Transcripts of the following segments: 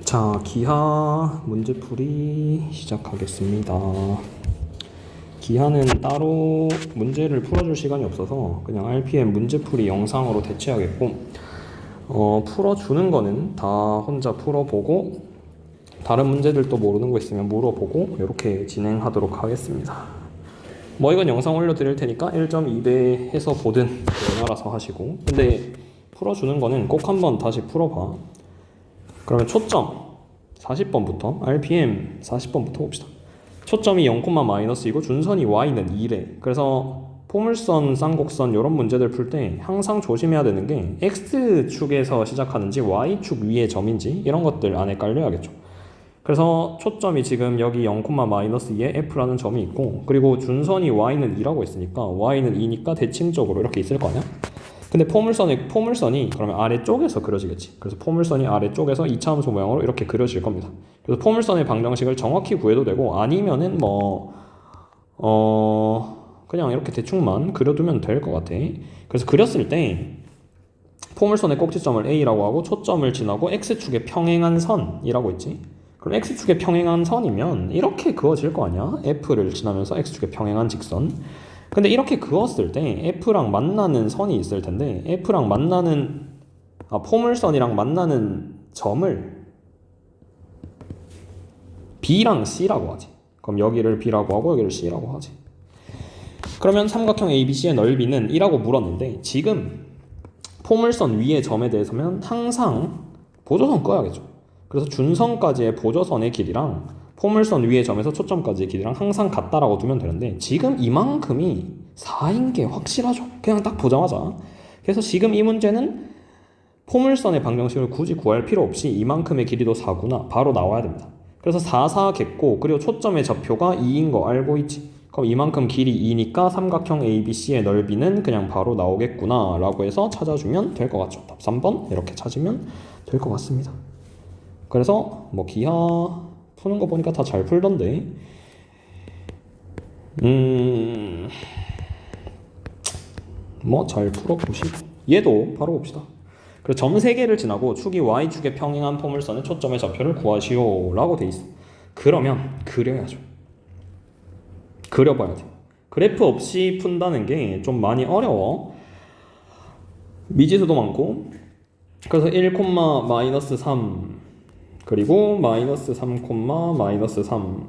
자, 기하 문제풀이 시작하겠습니다. 기하는 따로 문제를 풀어줄 시간이 없어서 그냥 RPM 문제풀이 영상으로 대체하겠고, 풀어주는 거는 다 혼자 풀어보고 다른 문제들도 모르는 거 있으면 물어보고 이렇게 진행하도록 하겠습니다. 뭐 이건 영상 올려드릴 테니까 1.2배 해서 보든 알아서 하시고, 근데 풀어주는 거는 꼭 한번 다시 풀어봐. 그러면 초점 40번부터 RPM 40번부터 봅시다. 초점이 0,-이고 준선이 y는 2래. 그래서 포물선, 쌍곡선 이런 문제들 풀 때 항상 조심해야 되는 게 x축에서 시작하는지 y축 위의 점인지 이런 것들 안에 깔려야겠죠. 그래서 초점이 지금 여기 0,-2에 f라는 점이 있고, 그리고 준선이 y는 2라고 했으니까 y는 2니까 대칭적으로 이렇게 있을 거 아니야? 근데 포물선이 그러면 아래쪽에서 그려지겠지. 그래서 포물선이 아래쪽에서 2차함수 모양으로 이렇게 그려질 겁니다. 그래서 포물선의 방정식을 정확히 구해도 되고, 아니면은 그냥 이렇게 대충만 그려두면 될 것 같아. 그래서 그렸을 때 포물선의 꼭지점을 A라고 하고 초점을 지나고 X축에 평행한 선이라고 했지. 그럼 X축에 평행한 선이면 이렇게 그어질 거 아니야? F를 지나면서 X축에 평행한 직선. 근데 이렇게 그었을 때 F랑 만나는 선이 있을 텐데, 포물선이랑 만나는 점을 B랑 C라고 하지. 그럼 여기를 B라고 하고 여기를 C라고 하지. 그러면 삼각형 ABC의 넓이는 1라고 물었는데, 지금 포물선 위의 점에 대해서는 항상 보조선 꺼야겠죠. 그래서 준선까지의 보조선의 길이랑 포물선 위의 점에서 초점까지의 길이랑 항상 같다라고 두면 되는데, 지금 이만큼이 4인 게 확실하죠. 그냥 딱 보자마자. 그래서 지금 이 문제는 포물선의 방정식을 굳이 구할 필요 없이 이만큼의 길이도 4구나 바로 나와야 됩니다. 그래서 4, 4겠고, 그리고 초점의 좌표가 2인 거 알고 있지. 그럼 이만큼 길이 2니까 삼각형 ABC의 넓이는 그냥 바로 나오겠구나 라고 해서 찾아주면 될 것 같죠. 답 3번 이렇게 찾으면 될 것 같습니다. 그래서 뭐 기하 푸는 거 보니까 다 잘 풀던데, 뭐 잘 풀어보시고, 얘도 바로 봅시다. 그리고 점 3개를 지나고 축이 y축에 평행한 포물선의 초점의 좌표를 구하시오 라고 돼 있어. 그러면 그려야죠. 그려봐야 돼. 그래프 없이 푼다는 게 좀 많이 어려워. 미지수도 많고. 그래서 1,-3 그리고 -3,-3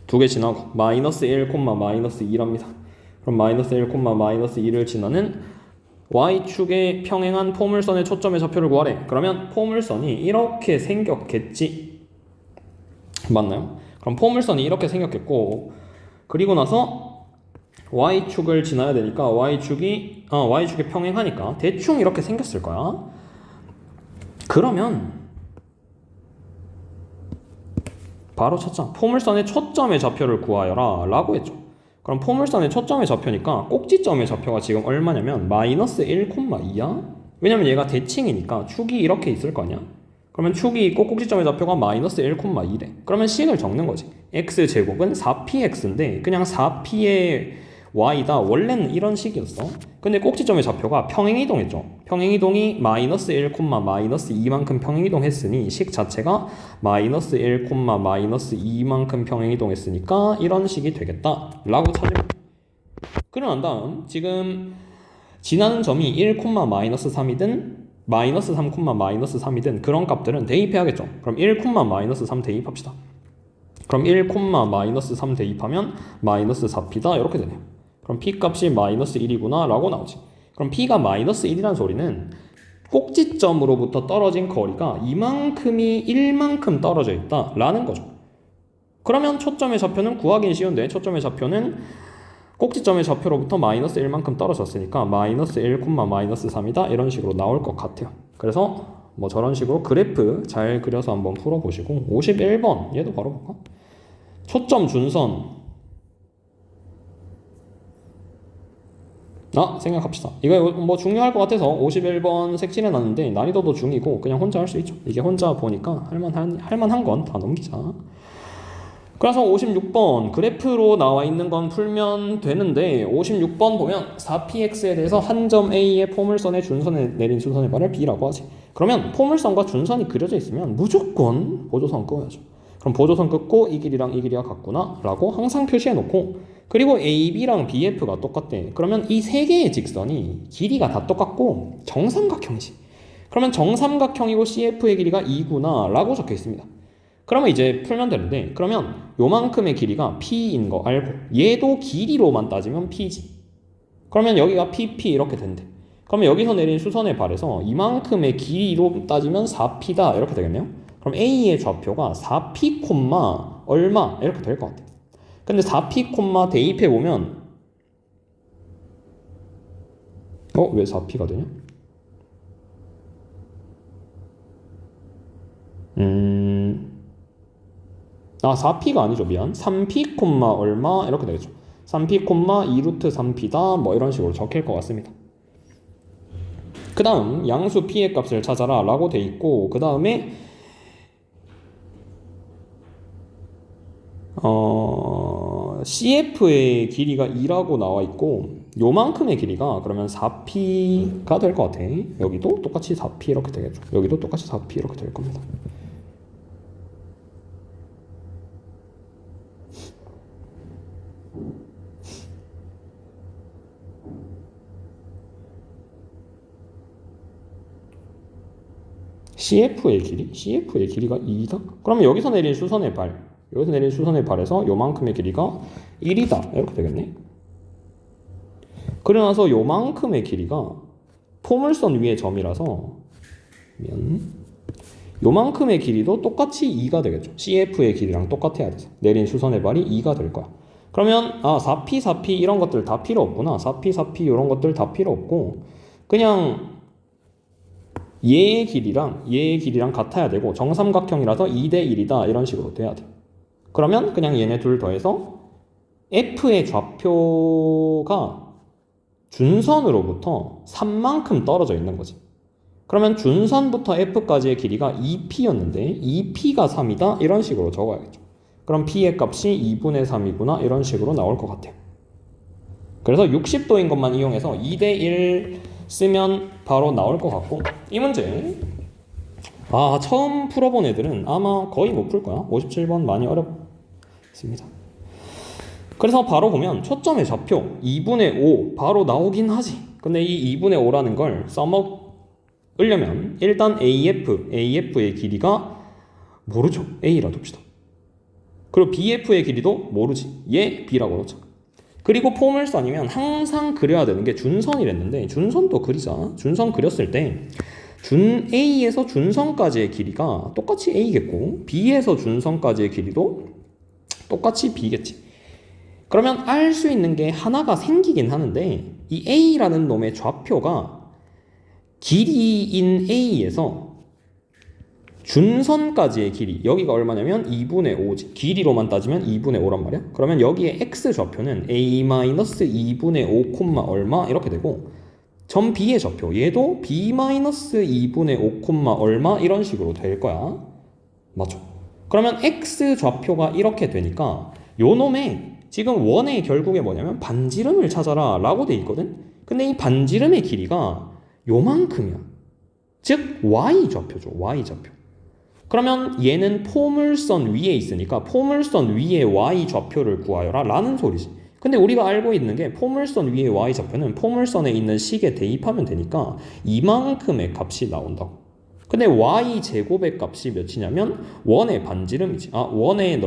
두 개 지나고 -1,-2랍니다. 그럼 -1,-2를 지나는 y축에 평행한 포물선의 초점의 좌표를 구하래. 그러면 포물선이 이렇게 생겼겠지. 맞나요? 그럼 포물선이 이렇게 생겼겠고, 그리고 나서 y축을 지나야 되니까 y축에 평행하니까 대충 이렇게 생겼을 거야. 그러면 바로 찾자. 포물선의 초점의 좌표를 구하여라 라고 했죠. 그럼 포물선의 초점의 좌표니까 꼭지점의 좌표가 지금 얼마냐면 -1,2야. 왜냐면 얘가 대칭이니까 축이 이렇게 있을 거 아니야. 그러면 축이 있고 꼭지점의 좌표가 -1,2래. 그러면 식을 적는 거지. x제곱은 4px인데 그냥 4p의 y다. 원래는 이런 식이었어. 근데 꼭지점의 좌표가 평행이동했죠. 평행이동이 -1,-2만큼 평행이동했으니 식 자체가 -1,-2만큼 평행이동했으니까 이런 식이 되겠다 라고 찾으면, 그러고 난 다음 지금 지나는 점이 1,-3이든 -3,-3이든 그런 값들은 대입해야겠죠. 그럼 1,-3 대입합시다. 그럼 1,-3 대입하면 -4p다 이렇게 되네요. 그럼 p 값이 -1이구나 라고 나오지. 그럼 p가 -1이라는 소리는 꼭지점으로부터 떨어진 거리가 이만큼이 1만큼 떨어져 있다 라는 거죠. 그러면 초점의 좌표는 구하기 쉬운데, 초점의 좌표는 꼭지점의 좌표로부터 -1만큼 떨어졌으니까 -1,-3이다 이런 식으로 나올 것 같아요. 그래서 뭐 저런 식으로 그래프 잘 그려서 한번 풀어보시고, 51번 얘도 바로 볼까? 초점 준선 생각합시다. 이거 뭐 중요할 것 같아서 51번 색칠해놨는데 난이도도 중이고 그냥 혼자 할 수 있죠. 이게 혼자 보니까 할만한 건 다 넘기자. 그래서 56번 그래프로 나와 있는 건 풀면 되는데, 56번 보면 4px에 대해서 한 점 A의 포물선의 준선에 내린 준선의 발을 B라고 하지. 그러면 포물선과 준선이 그려져 있으면 무조건 보조선 끄어야죠. 그럼 보조선 끄고 이 길이랑 이 길이가 같구나 라고 항상 표시해 놓고, 그리고 AB랑 BF가 똑같대. 그러면 이 세 개의 직선이 길이가 다 똑같고 정삼각형이지. 그러면 정삼각형이고 CF의 길이가 2구나 라고 적혀 있습니다. 그러면 이제 풀면 되는데, 그러면 요만큼의 길이가 P인 거 알고 얘도 길이로만 따지면 P지. 그러면 여기가 PP 이렇게 된대. 그러면 여기서 내린 수선에 발해서 이만큼의 길이로 따지면 4P다 이렇게 되겠네요. 그럼 A의 좌표가 4P, 얼마 이렇게 될 것 같아요. 근데 4P, 대입해보면 왜 4P가 되냐? 4P가 아니죠. 미안. 3P, 얼마 이렇게 되겠죠. 3P, 2루트 3P다 뭐 이런 식으로 적힐 것 같습니다. 그 다음 양수 P의 값을 찾아라 라고 돼 있고, 그 다음에 CF의 길이가 2라고 나와 있고, 요만큼의 길이가 그러면 4P가 될 것 같아. 여기도 똑같이 4P 이렇게 되겠죠. 여기도 똑같이 4P 이렇게 될 겁니다. CF의 길이가 2다? 그러면 여기서 내린 수선의 발에서 요만큼의 길이가 1이다 이렇게 되겠네. 그러고 나서 요만큼의 길이가 포물선 위의 점이라서 요만큼의 길이도 똑같이 2가 되겠죠. CF의 길이랑 똑같아야 돼서 내린 수선의 발이 2가 될 거야. 그러면 4P 이런 것들 다 필요 없구나. 4P 이런 것들 다 필요 없고, 그냥 얘의 길이랑 같아야 되고 정삼각형이라서 2대 1이다 이런 식으로 돼야 돼. 그러면 그냥 얘네 둘 더해서 F의 좌표가 준선으로부터 3만큼 떨어져 있는 거지. 그러면 준선부터 F까지의 길이가 2P였는데 2P가 3이다 이런 식으로 적어야겠죠. 그럼 P의 값이 2분의 3이구나 이런 식으로 나올 것 같아요. 그래서 60도인 것만 이용해서 2대 1 쓰면 바로 나올 것 같고, 이 문제 처음 풀어본 애들은 아마 거의 못 풀 거야. 57번 많이 어렵습니다. 그래서 바로 보면 초점의 좌표 2분의 5 바로 나오긴 하지. 근데 이 2분의 5라는 걸 써먹으려면 일단 AF의 길이가 모르죠. A라 둡시다. 그리고 BF의 길이도 모르지. 얘 B라고 놓자. 그리고 포물선이면 항상 그려야 되는 게 준선이랬는데, 준선도 그리자. 준선 그렸을 때 A에서 준선까지의 길이가 똑같이 A겠고 B에서 준선까지의 길이도 똑같이 B겠지. 그러면 알 수 있는 게 하나가 생기긴 하는데, 이 A라는 놈의 좌표가 길이인 A에서 준선까지의 길이, 여기가 얼마냐면 2분의 5지. 길이로만 따지면 2분의 5란 말이야. 그러면 여기에 X좌표는 A-2분의 5, 얼마 이렇게 되고, 점 B의 좌표 얘도 B-2분의 5, 얼마 이런 식으로 될 거야. 맞죠? 그러면 X좌표가 이렇게 되니까 요 놈의 지금 원의 결국에 뭐냐면 반지름을 찾아라 라고 돼 있거든. 근데 이 반지름의 길이가 요만큼이야. 즉 Y좌표죠. Y좌표. 그러면 얘는 포물선 위에 있으니까 포물선 위에 Y좌표를 구하여라 라는 소리지. 근데 우리가 알고 있는 게 포물선 위에 Y좌표는 포물선에 있는 식에 대입하면 되니까 이만큼의 값이 나온다고. 근데 Y제곱의 값이 몇이냐면 원의 반지름이지. 원의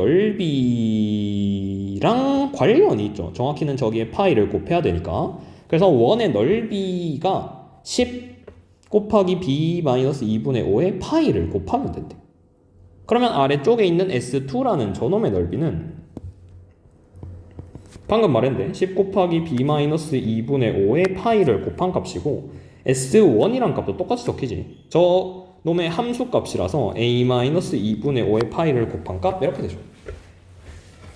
넓이랑 관련이 있죠. 정확히는 저기에 파이를 곱해야 되니까. 그래서 원의 넓이가 10 곱하기 B-2분의 5의 파이를 곱하면 된대. 그러면 아래쪽에 있는 S2라는 저놈의 넓이는 방금 말했는데 10 곱하기 B-2분의 5의 파이를 곱한 값이고, S1이란 값도 똑같이 적히지. 저 놈의 함수 값이라서 A-2분의 5의 파이를 곱한 값 이렇게 되죠.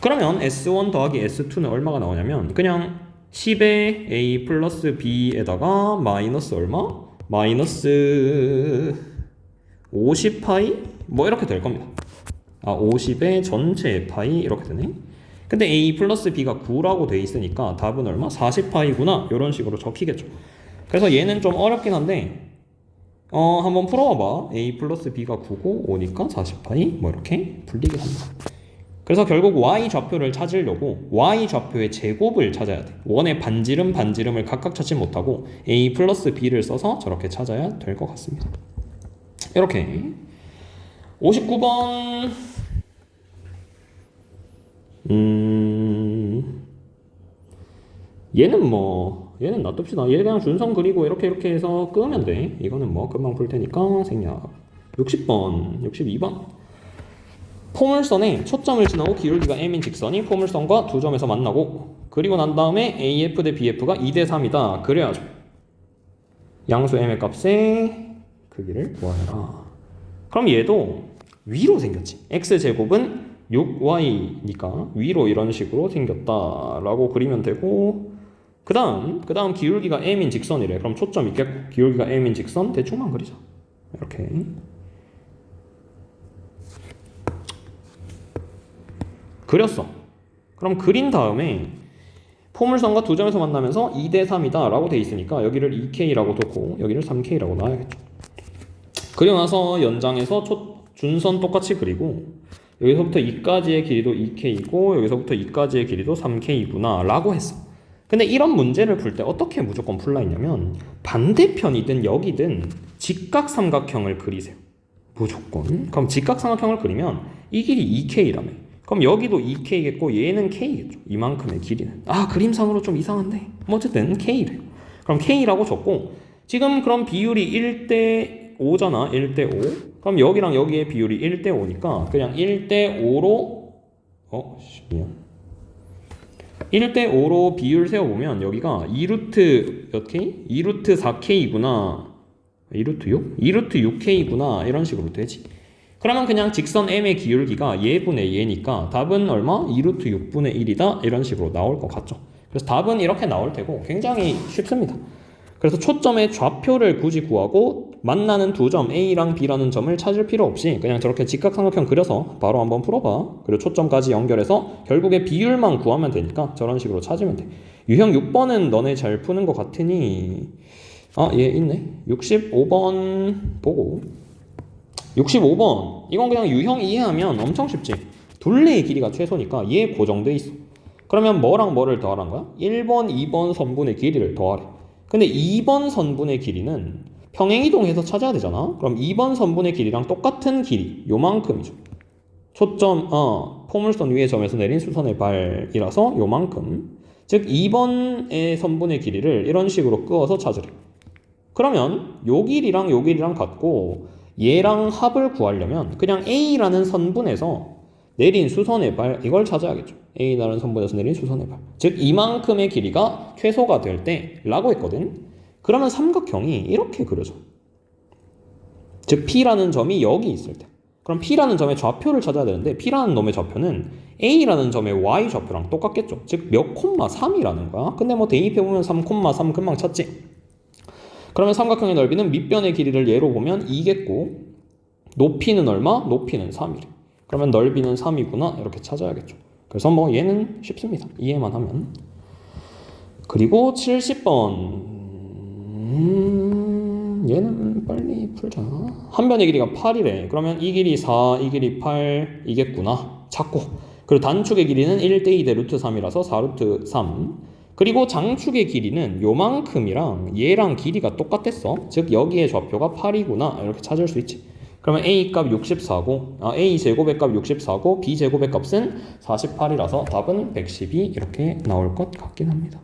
그러면 S1 더하기 S2는 얼마가 나오냐면 그냥 10의 A 플러스 B에다가 마이너스 얼마? 마이너스 50파이? 뭐 이렇게 될 겁니다. 50의 전체 파이 이렇게 되네. 근데 A 플러스 B가 9라고 돼 있으니까 답은 얼마? 40파이구나 이런 식으로 적히겠죠. 그래서 얘는 좀 어렵긴 한데 한번 풀어봐봐. a 플러스 b가 9고 5니까 40파이 뭐 이렇게 풀리게 합니다. 그래서 결국 y 좌표를 찾으려고 y 좌표의 제곱을 찾아야 돼. 원의 반지름을 각각 찾지 못하고 a 플러스 b를 써서 저렇게 찾아야 될 것 같습니다. 이렇게 59번 얘는 놔둡시다. 얘 그냥 준선 그리고 이렇게 해서 끄면 돼. 이거는 뭐 금방 풀 테니까 생략. 62번 포물선에 초점을 지나고 기울기가 m인 직선이 포물선과 두 점에서 만나고 그리고 난 다음에 AF 대 BF가 2대 3이다. 그래야죠. 양수 m의 값의 크기를 구하라. 그럼 얘도 위로 생겼지. x제곱은 6y니까 위로 이런 식으로 생겼다라고 그리면 되고 그 다음 기울기가 m인 직선이래. 그럼 초점 있겠고 기울기가 m인 직선 대충만 그리자. 이렇게 그렸어. 그럼 그린 다음에 포물선과 두 점에서 만나면서 2대 3이다 라고 돼 있으니까 여기를 2K라고 두고 여기를 3K라고 놔야겠죠. 그리고 나서 연장해서 준선 똑같이 그리고 여기서부터 2까지의 길이도 2K이고 여기서부터 2까지의 길이도 3K구나 라고 했어. 근데 이런 문제를 풀 때 어떻게 무조건 풀라 했냐면 반대편이든 여기든 직각삼각형을 그리세요. 무조건. 그럼 직각삼각형을 그리면 이 길이 2K라며. 그럼 여기도 2K겠고 얘는 K겠죠. 이만큼의 길이는. 그림상으로 좀 이상한데 뭐 어쨌든 K래. 그럼 K라고 적고 지금 그럼 비율이 1대 5잖아. 1대 5. 그럼 여기랑 여기의 비율이 1대 5니까 그냥 1대 5로 미안. 1대 5로 비율 세워보면 여기가 2루트 몇 K? 2루트 4K구나. 2루트 6? 2루트 6K구나. 이런 식으로 되지. 그러면 그냥 직선 m의 기울기가 얘분의 얘니까 답은 얼마? 2루트 6분의 1이다. 이런 식으로 나올 것 같죠. 그래서 답은 이렇게 나올 테고 굉장히 쉽습니다. 그래서 초점의 좌표를 굳이 구하고 만나는 두 점 A랑 B라는 점을 찾을 필요 없이 그냥 저렇게 직각삼각형 그려서 바로 한번 풀어봐. 그리고 초점까지 연결해서 결국에 비율만 구하면 되니까 저런 식으로 찾으면 돼. 유형 6번은 너네 잘 푸는 것 같으니 얘 있네. 65번 보고 65번 이건 그냥 유형 이해하면 엄청 쉽지. 둘레의 길이가 최소니까 얘 고정돼 있어. 그러면 뭐랑 뭐를 더하란 거야? 1번, 2번 선분의 길이를 더하래. 근데 2번 선분의 길이는 평행이동해서 찾아야 되잖아. 그럼 2번 선분의 길이랑 똑같은 길이 요만큼이죠. 초점 포물선 위의 점에서 내린 수선의 발이라서 요만큼. 즉 2번의 선분의 길이를 이런 식으로 끄어서 찾으래. 그러면 요 길이랑 같고 얘랑 합을 구하려면 그냥 A라는 선분에서 내린 수선의 발 이걸 찾아야겠죠. A라는 선분에서 내린 수선의 발. 즉 이만큼의 길이가 최소가 될 때 라고 했거든. 그러면 삼각형이 이렇게 그려져. 즉 P라는 점이 여기 있을 때. 그럼 P라는 점의 좌표를 찾아야 되는데 P라는 놈의 좌표는 A라는 점의 Y 좌표랑 똑같겠죠. 즉 몇 콤마 3이라는 거야. 근데 뭐 대입해보면 3,3 금방 찾지. 그러면 삼각형의 넓이는 밑변의 길이를 예로 보면 2겠고 높이는 얼마? 높이는 3이래. 그러면 넓이는 3이구나 이렇게 찾아야겠죠. 그래서 뭐 얘는 쉽습니다. 이해만 하면. 그리고 70번 얘는 빨리 풀자. 한 변의 길이가 8이래. 그러면 이 길이 4, 이 길이 8이겠구나 찾고 그리고 단축의 길이는 1대 2대 루트 3이라서 4루트 3 그리고 장축의 길이는 요만큼이랑 얘랑 길이가 똑같았어. 즉 여기의 좌표가 8이구나 이렇게 찾을 수 있지. 그러면 A 값 64고 A 제곱의 값 64고 B 제곱의 값은 48이라서 답은 112 이렇게 나올 것 같긴 합니다.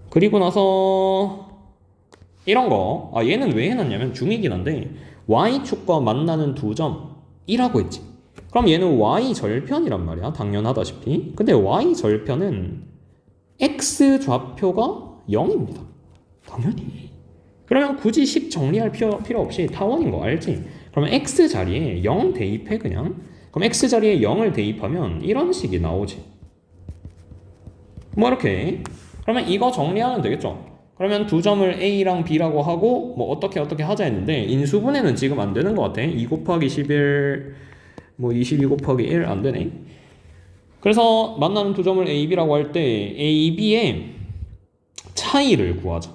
그리고 나서 이런 거 얘는 왜 해놨냐면 중이긴 한데 Y축과 만나는 두 점이라고 했지. 그럼 얘는 Y절편이란 말이야. 당연하다시피. 근데 Y절편은 X 좌표가 0입니다. 당연히. 그러면 굳이 식 정리할 필요 없이 타원인 거 알지? 그러면 X 자리에 0 대입해 그냥. 그럼 X 자리에 0을 대입하면 이런 식이 나오지. 뭐 이렇게. 그러면 이거 정리하면 되겠죠? 그러면 두 점을 A랑 B라고 하고 뭐 어떻게 하자 했는데 인수분해는 지금 안 되는 것 같아. 2 곱하기 11 뭐 22 곱하기 1 안 되네. 그래서 만나는 두 점을 A, B라고 할 때 A, B의 차이를 구하자.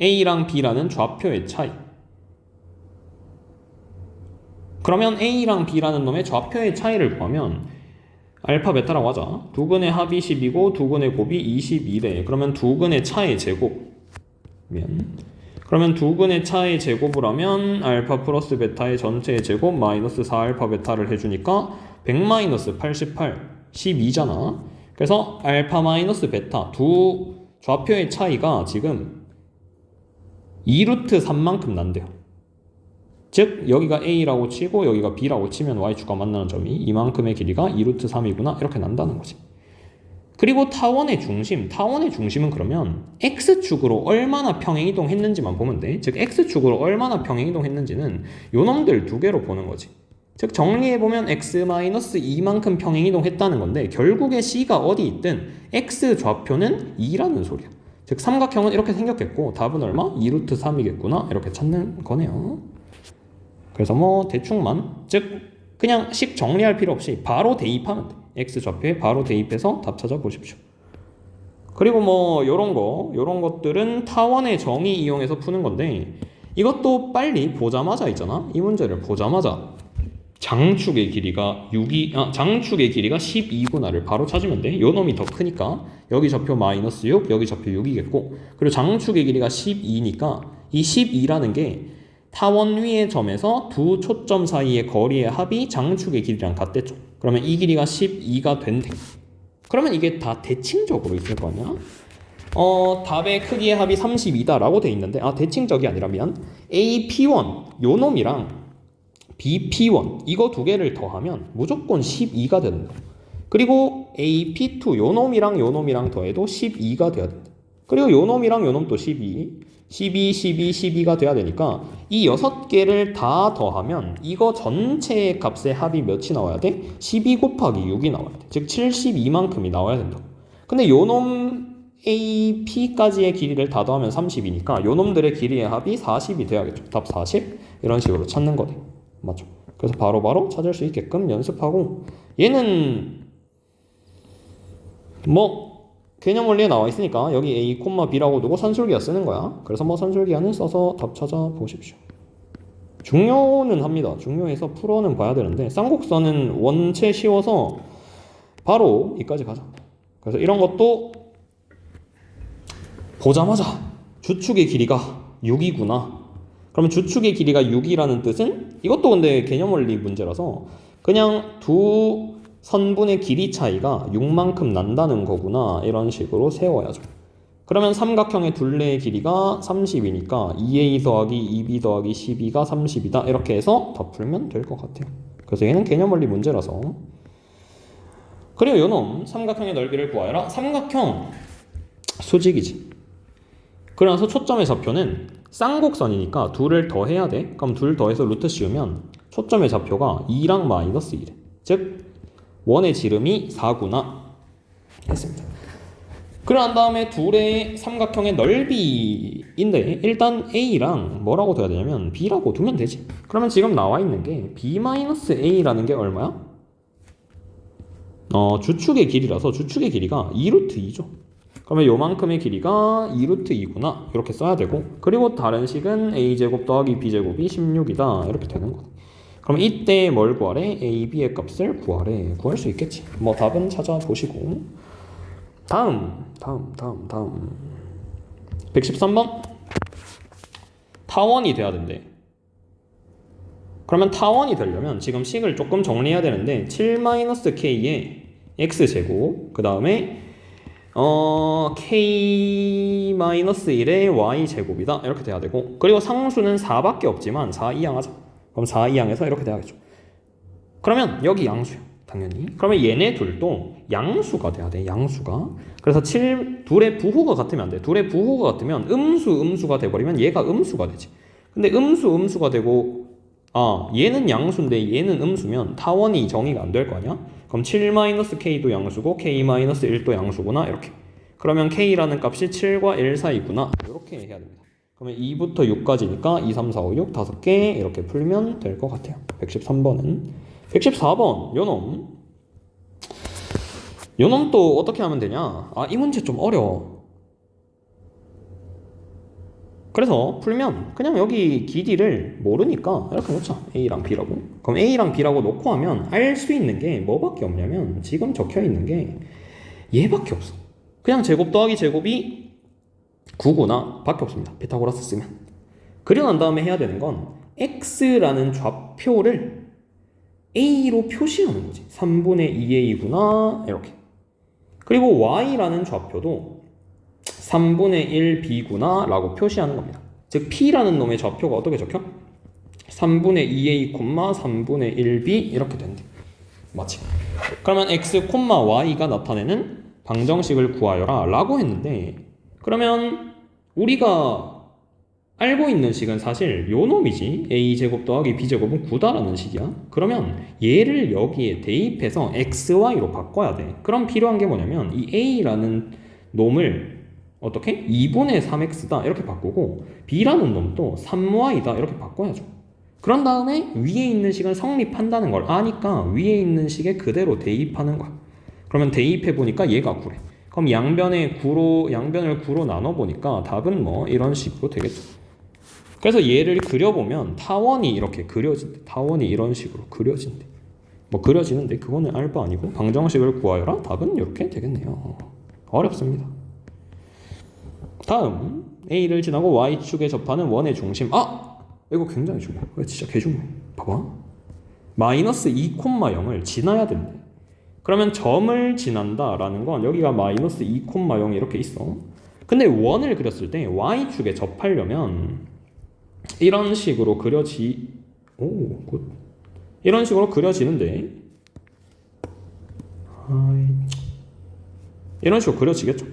A랑 B라는 좌표의 차이. 그러면 A랑 B라는 놈의 좌표의 차이를 구하면 알파 베타라고 하자. 두 근의 합이 10이고 두 근의 곱이 22래. 그러면 두 근의 차의 제곱. 그러면 두 근의 차의 제곱을 하면 알파 플러스 베타의 전체의 제곱 마이너스 4알파 베타를 해주니까 100 마이너스 88, 12잖아. 그래서 알파 마이너스 베타 두 좌표의 차이가 지금 2루트 3만큼 난대요. 즉 여기가 A라고 치고 여기가 B라고 치면 Y축과 만나는 점이 이만큼의 길이가 2루트 3이구나 이렇게 난다는 거지. 그리고 타원의 중심은 그러면 X축으로 얼마나 평행이동했는지만 보면 돼. 즉 X축으로 얼마나 평행이동했는지는 요놈들 두 개로 보는 거지. 즉 정리해보면 X-2만큼 평행이동했다는 건데 결국에 C가 어디 있든 X 좌표는 2라는 소리야. 즉 삼각형은 이렇게 생겼겠고 답은 얼마? 2루트 3이겠구나 이렇게 찾는 거네요. 그래서 뭐 대충만 즉 그냥 식 정리할 필요 없이 바로 대입하면 돼. X좌표에 바로 대입해서 답 찾아보십시오. 그리고 뭐 요런 것들은 타원의 정의 이용해서 푸는 건데 이것도 빨리 보자마자 있잖아. 이 문제를 보자마자 장축의 길이가 12구나를 바로 찾으면 돼. 요 놈이 더 크니까 여기 좌표 마이너스 6, 여기 좌표 6이겠고 그리고 장축의 길이가 12니까 이 12라는 게 타원 위의 점에서 두 초점 사이의 거리의 합이 장축의 길이랑 같댔죠. 그러면 이 길이가 12가 된대. 그러면 이게 다 대칭적으로 있을 거 아니야? 답의 크기의 합이 32다라고 돼 있는데 대칭적이 아니라 미안. AP1 요 놈이랑 BP1 이거 두 개를 더하면 무조건 12가 된다. 그리고 AP2 요 놈이랑 더해도 12가 돼야 된다. 그리고 요 놈이랑 요 놈도 12 12가 돼야 되니까 이 6개를 다 더하면 이거 전체의 값의 합이 몇이 나와야 돼? 12 곱하기 6이 나와야 돼. 즉 72만큼이 나와야 된다고. 근데 요놈 AP까지의 길이를 다 더하면 30이니까 요놈들의 길이의 합이 40이 돼야겠죠. 답 40? 이런 식으로 찾는 거네. 맞죠? 그래서 바로바로 찾을 수 있게끔 연습하고 얘는 뭐 개념 원리에 나와 있으니까 여기 A, B라고 두고 산술기하 쓰는 거야. 그래서 뭐 산술기하는 써서 답 찾아보십시오. 중요는 합니다. 중요해서 풀어는 봐야 되는데 쌍곡선은 원체 쉬워서 바로 이까지 가자. 그래서 이런 것도 보자마자 주축의 길이가 6이구나. 그러면 주축의 길이가 6이라는 뜻은 이것도 근데 개념 원리 문제라서 그냥 두 선분의 길이 차이가 6만큼 난다는 거구나 이런 식으로 세워야죠. 그러면 삼각형의 둘레의 길이가 30이니까 2a 더하기 2b 더하기 12가 30이다 이렇게 해서 더 풀면 될 것 같아요. 그래서 얘는 개념 원리 문제라서. 그리고 요놈 삼각형의 넓이를 구하여라. 삼각형 수직이지. 그래서 초점의 좌표는 쌍곡선이니까 둘을 더해야 돼. 그럼 둘 더해서 루트 씌우면 초점의 좌표가 2랑 마이너스 1에 즉 원의 지름이 4구나 했습니다. 그런 다음에 둘의 삼각형의 넓이인데 일단 A랑 뭐라고 둬야 되냐면 B라고 두면 되지. 그러면 지금 나와 있는 게 B-A라는 게 얼마야? 주축의 길이라서 주축의 길이가 2루트 2죠. 그러면 요만큼의 길이가 2루트 2구나 이렇게 써야 되고 그리고 다른 식은 A제곱 더하기 B제곱이 16이다 이렇게 되는 거다. 그럼 이때 뭘 구하래? A, B의 값을 구하래. 구할 수 있겠지. 뭐 답은 찾아보시고 다음 113번 타원이 돼야 된대. 그러면 타원이 되려면 지금 식을 조금 정리해야 되는데 7-K의 X제곱 그 다음에 K-1의 Y제곱이다 이렇게 돼야 되고 그리고 상수는 4밖에 없지만 4 이항하자. 그럼 4 이항에서 이렇게 돼야겠죠. 그러면 여기 양수야 당연히. 그러면 얘네 둘도 양수가 돼야 돼. 양수가. 그래서 둘의 부호가 같으면 안 돼. 둘의 부호가 같으면 음수가 돼버리면 얘가 음수가 되지. 근데 음수가 되고 얘는 양수인데 얘는 음수면 타원이 정의가 안 될 거 아니야? 그럼 7-K도 양수고 K-1도 양수구나 이렇게. 그러면 K라는 값이 7과 1 사이구나 이렇게 해야 됩니다. 그러면 2부터 6까지니까 2, 3, 4, 5, 6 5개 이렇게 풀면 될 것 같아요. 113번은 114번 요놈 또 어떻게 하면 되냐? 이 문제 좀 어려워. 그래서 풀면 그냥 여기 길이를 모르니까 이렇게 놓자. A랑 B라고. 그럼 A랑 B라고 놓고 하면 알 수 있는 게 뭐밖에 없냐면 지금 적혀 있는 게 얘밖에 없어. 그냥 제곱 더하기 제곱이 9구나 밖에 없습니다. 피타고라스 쓰면. 그리고 난 다음에 해야 되는 건 X라는 좌표를 A로 표시하는 거지. 3분의 2A구나 이렇게. 그리고 Y라는 좌표도 3분의 1B구나 라고 표시하는 겁니다. 즉 P라는 놈의 좌표가 어떻게 적혀? 3분의 2A, 3분의 1B 이렇게 된대. 맞지? 그러면 X, Y가 나타내는 방정식을 구하여라 라고 했는데, 그러면 우리가 알고 있는 식은 사실 요 놈이지. A제곱 더하기 B제곱은 9다라는 식이야. 그러면 얘를 여기에 대입해서 XY로 바꿔야 돼. 그럼 필요한 게 뭐냐면 이 A라는 놈을 어떻게? 2분의 3X다 이렇게 바꾸고 B라는 놈도 3Y다 이렇게 바꿔야죠. 그런 다음에 위에 있는 식은 성립한다는 걸 아니까 위에 있는 식에 그대로 대입하는 거야. 그러면 대입해보니까 얘가 9래. 그럼 양변을 9로 나눠보니까 답은 뭐 이런 식으로 되겠죠. 그래서 얘를 그려보면 타원이 이렇게 그려진대. 타원이 이런 식으로 그려진대. 뭐 그려지는데 그거는 알 바 아니고 방정식을 구하여라. 답은 이렇게 되겠네요. 어렵습니다. 다음 A를 지나고 Y축에 접하는 원의 중심. 이거 굉장히 중요해. 이거 진짜 개중요해. 봐봐. 마이너스 2,0을 지나야 된대. 그러면 점을 지난다라는 건 여기가 마이너스 2,0이 이렇게 있어. 근데 원을 그렸을 때 Y축에 접하려면 이런 식으로 이런 식으로 그려지는데 이런 식으로 그려지겠죠.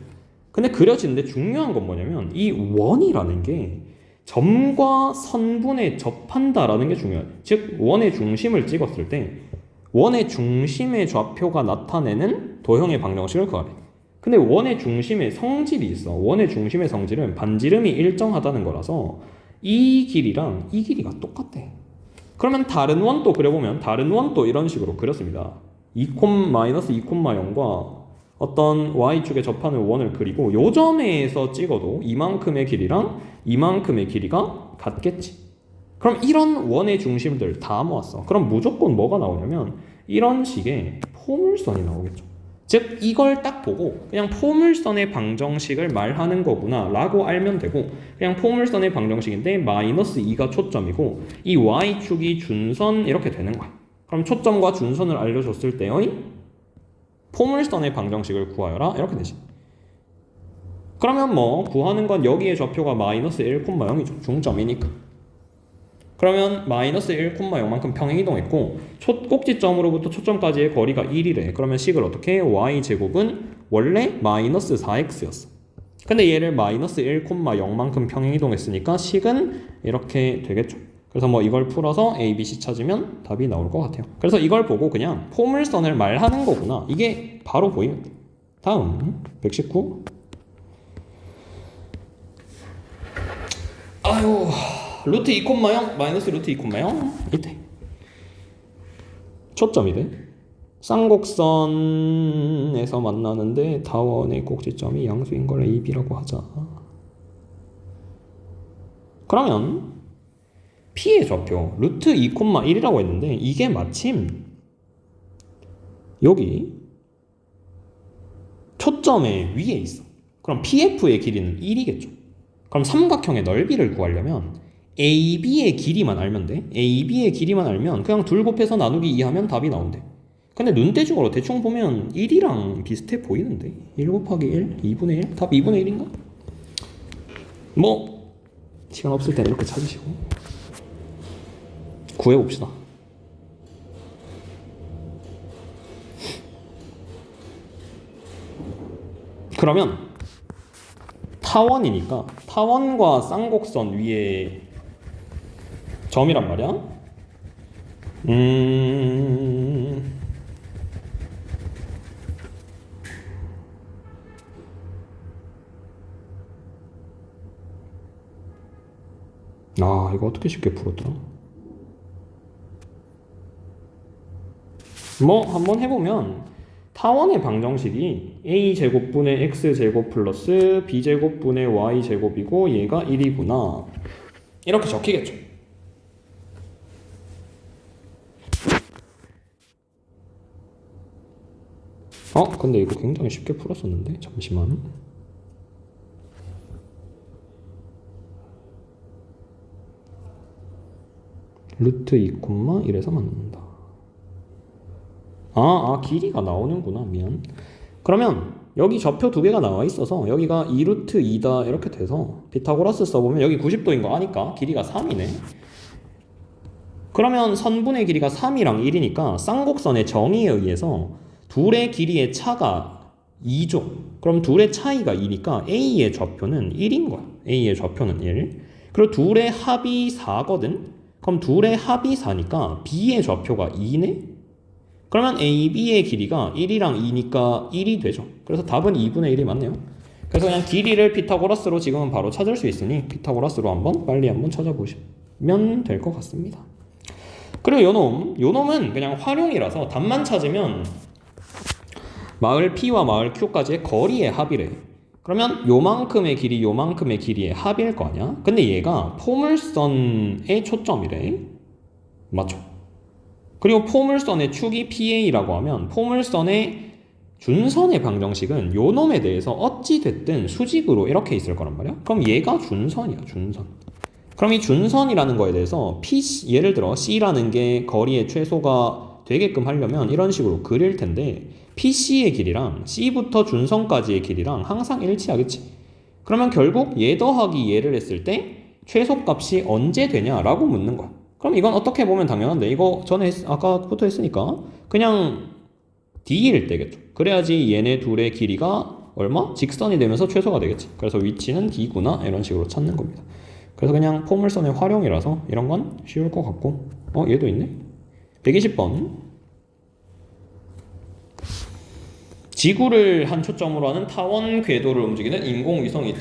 근데 그려지는데 중요한 건 뭐냐면 이 원이라는 게 점과 선분에 접한다라는 게 중요해요. 즉 원의 중심을 찍었을 때 원의 중심의 좌표가 나타내는 도형의 방정식을 구하래. 근데 원의 중심에 성질이 있어. 원의 중심의 성질은 반지름이 일정하다는 거라서 이 길이랑 이 길이가 똑같대. 그러면 다른 원도 그려보면 다른 원도 이런 식으로 그렸습니다. 마이너스 2,0과 어떤 y축에 접하는 원을 그리고 요 점에서 찍어도 이만큼의 길이랑 이만큼의 길이가 같겠지. 그럼 이런 원의 중심들 다 모았어. 그럼 무조건 뭐가 나오냐면 이런 식의 포물선이 나오겠죠. 즉 이걸 딱 보고 그냥 포물선의 방정식을 말하는 거구나 라고 알면 되고, 그냥 포물선의 방정식인데 마이너스 2가 초점이고 이 y축이 준선 이렇게 되는 거야. 그럼 초점과 준선을 알려줬을 때의 포물선의 방정식을 구하여라 이렇게 되지. 그러면 뭐 구하는 건 여기에 좌표가 마이너스 1,0이죠. 중점이니까. 그러면 마이너스 1,0만큼 평행이동했고 꼭지점으로부터 초점까지의 거리가 1이래. 그러면 식을 어떻게 해? y제곱은 원래 마이너스 4x였어. 근데 얘를 마이너스 1,0만큼 평행이동했으니까 식은 이렇게 되겠죠. 그래서 뭐 이걸 풀어서 a, b, c 찾으면 답이 나올 것 같아요. 그래서 이걸 보고 그냥 포물선을 말하는 거구나. 이게 바로 보입니다. 다음 119. 루트 2,0 마이너스 루트 2,0 이때 초점이래. 쌍곡선에서 만나는데 다원의 꼭지점이 양수인 걸 A, B라고 하자. 그러면 P의 좌표 루트 2,1이라고 했는데 이게 마침 여기 초점의 위에 있어. 그럼 PF의 길이는 1이겠죠. 그럼 삼각형의 넓이를 구하려면 AB의 길이만 알면 돼. AB의 길이만 알면 그냥 둘 곱해서 나누기 2하면 답이 나온대. 근데 눈대중으로 대충 보면 1이랑 비슷해 보이는데 1 곱하기 1, 2분의 1? 답 2분의 1인가? 뭐 시간 없을 때는 이렇게 찾으시고 구해봅시다. 그러면 타원이니까 타원과 쌍곡선 위에 점이란 말이야. 이거 어떻게 쉽게 풀었더라? 뭐 한번 해보면 타원의 방정식이 a제곱분의 x제곱 플러스 b제곱분의 y제곱이고 얘가 1이구나 이렇게 적히겠죠. 근데 이거 굉장히 쉽게 풀었었는데 잠시만. 루트 2,1에서 만난다. 길이가 나오는구나. 미안. 그러면 여기 좌표 두 개가 나와 있어서 여기가 2루트 2다 이렇게 돼서 피타고라스 써보면 여기 90도인 거 아니까 길이가 3이네. 그러면 선분의 길이가 3이랑 1이니까 쌍곡선의 정의에 의해서 둘의 길이의 차가 2죠. 그럼 둘의 차이가 2니까 A의 좌표는 1인 거야. A의 좌표는 1. 그리고 둘의 합이 4거든. 그럼 둘의 합이 4니까 B의 좌표가 2네. 그러면 A, B의 길이가 1이랑 2니까 1이 되죠. 그래서 답은 2분의 1이 맞네요. 그래서 그냥 길이를 피타고라스로 지금은 바로 찾을 수 있으니 피타고라스로 빨리 한번 찾아보시면 될 것 같습니다. 그리고 요놈은 그냥 활용이라서 답만 찾으면 마을 P와 마을 Q까지의 거리의 합이래. 그러면 요만큼의 길이 요만큼의 길이의 합일 거 아니야? 근데 얘가 포물선의 초점이래. 맞죠? 그리고 포물선의 축이 PA라고 하면 포물선의 준선의 방정식은 요놈에 대해서 어찌 됐든 수직으로 이렇게 있을 거란 말이야. 그럼 얘가 준선이야. 준선. 그럼 이 준선이라는 거에 대해서 예를 들어 C라는 게 거리의 최소가 되게끔 하려면 이런 식으로 그릴 텐데 PC의 길이랑 C부터 준선까지의 길이랑 항상 일치하겠지. 그러면 결국 얘 더하기 얘를 했을 때 최소값이 언제 되냐라고 묻는 거야. 그럼 이건 어떻게 보면 당연한데 이거 전에 아까부터 했으니까 그냥 D일 때겠죠. 그래야지 얘네 둘의 길이가 얼마? 직선이 되면서 최소가 되겠지. 그래서 위치는 D구나 이런 식으로 찾는 겁니다. 그래서 그냥 포물선의 활용이라서 이런 건 쉬울 것 같고 얘도 있네. 120번 지구를 한 초점으로 하는 타원 궤도를 움직이는 인공위성이 있대.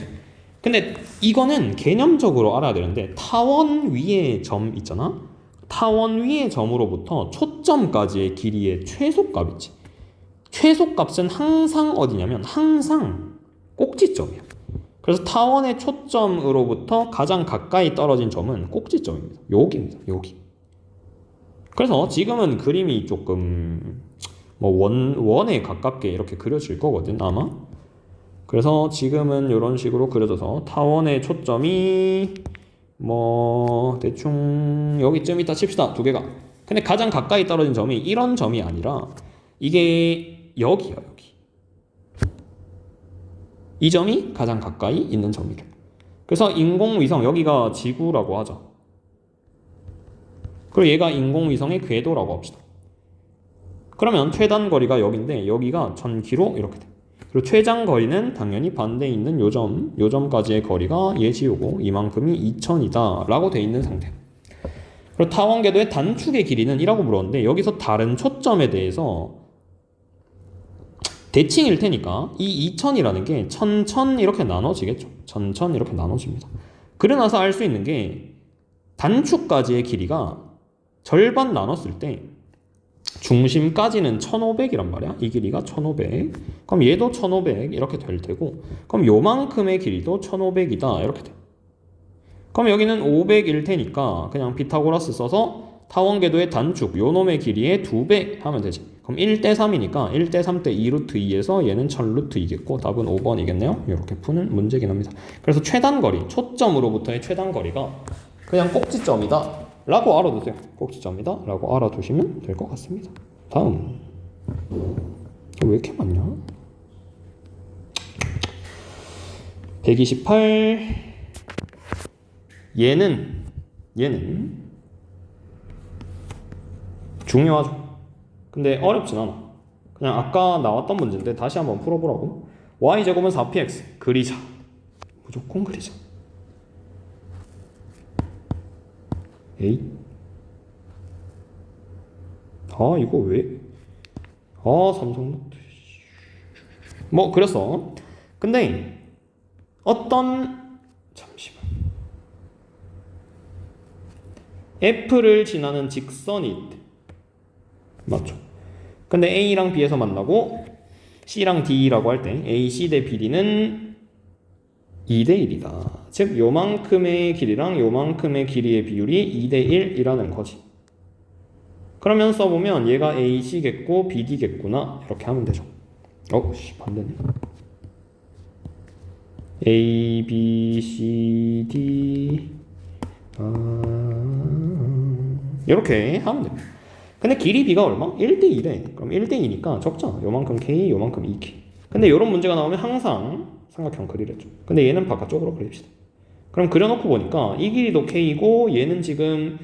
근데 이거는 개념적으로 알아야 되는데 타원 위의 점 있잖아. 타원 위의 점으로부터 초점까지의 길이의 최소값이지. 최소값은 항상 어디냐면 항상 꼭지점이야. 그래서 타원의 초점으로부터 가장 가까이 떨어진 점은 꼭지점입니다. 여기입니다. 여기. 그래서 지금은 그림이 조금 원에 가깝게 이렇게 그려질 거거든 아마. 그래서 지금은 이런 식으로 그려져서 타원의 초점이 대충 여기쯤 있다 칩시다. 두 개가. 근데 가장 가까이 떨어진 점이 이런 점이 아니라 이게 여기야. 여기. 이 점이 가장 가까이 있는 점이래. 그래서 인공위성 여기가 지구라고 하자. 그리고 얘가 인공위성의 궤도라고 합시다. 그러면 최단 거리가 여기인데 여기가 1000km 이렇게 돼. 그리고 최장 거리는 당연히 반대에 있는 요 점까지의 거리가 얘 지우고 이만큼이 2000이다 라고 돼 있는 상태. 그리고 타원 궤도의 단축의 길이는 이라고 물었는데 여기서 다른 초점에 대해서 대칭일 테니까 이 2000이라는 게 1000 이렇게 나눠지겠죠. 1000 이렇게 나눠집니다. 그러나서 알 수 있는 게 단축까지의 길이가 절반 나눴을 때 중심까지는 1500이란 말이야. 이 길이가 1500. 그럼 얘도 1500 이렇게 될 테고 그럼 요만큼의 길이도 1500이다 이렇게 돼. 그럼 여기는 500일 테니까 그냥 피타고라스 써서 타원 궤도의 단축 요놈의 길이의 2배 하면 되지. 그럼 1대3이니까 1대3 때 2루트 2에서 얘는 1000루트 2겠고 답은 5번이겠네요. 이렇게 푸는 문제긴 합니다. 그래서 최단 거리, 초점으로부터의 최단 거리가 그냥 꼭지점이다 라고 알아두세요. 꼭지점이다 라고 알아두시면 될 것 같습니다. 다음 왜 이렇게 많냐? 128 얘는 중요하죠. 근데 어렵진 않아. 그냥 아까 나왔던 문제인데 다시 한번 풀어보라고. y제곱은 4px 그리자. 무조건 그리자. 에이. 이거 왜? 삼성노트. 그랬어. 근데 잠시만. F를 지나는 직선이 있대. 맞죠? 근데 A랑 B에서 만나고 C랑 D라고 할 때 AC 대 BD는 2대 1이다. 즉 요만큼의 길이랑 요만큼의 길이의 비율이 2대 1이라는 거지. 그러면 써보면 얘가 AC겠고 BD겠구나 이렇게 하면 되죠. 반대네. A, B, C, D 이렇게 하면 됩니다. 근데 길이 B가 얼마? 1대 2래. 그럼 1대 2니까 적잖아. 요만큼 K, 요만큼 2K. 근데 이런 문제가 나오면 항상 삼각형 그리랬죠. 근데 얘는 바깥쪽으로 그립시다. 그럼 그려놓고 보니까 이 길이도 K고 얘는 지금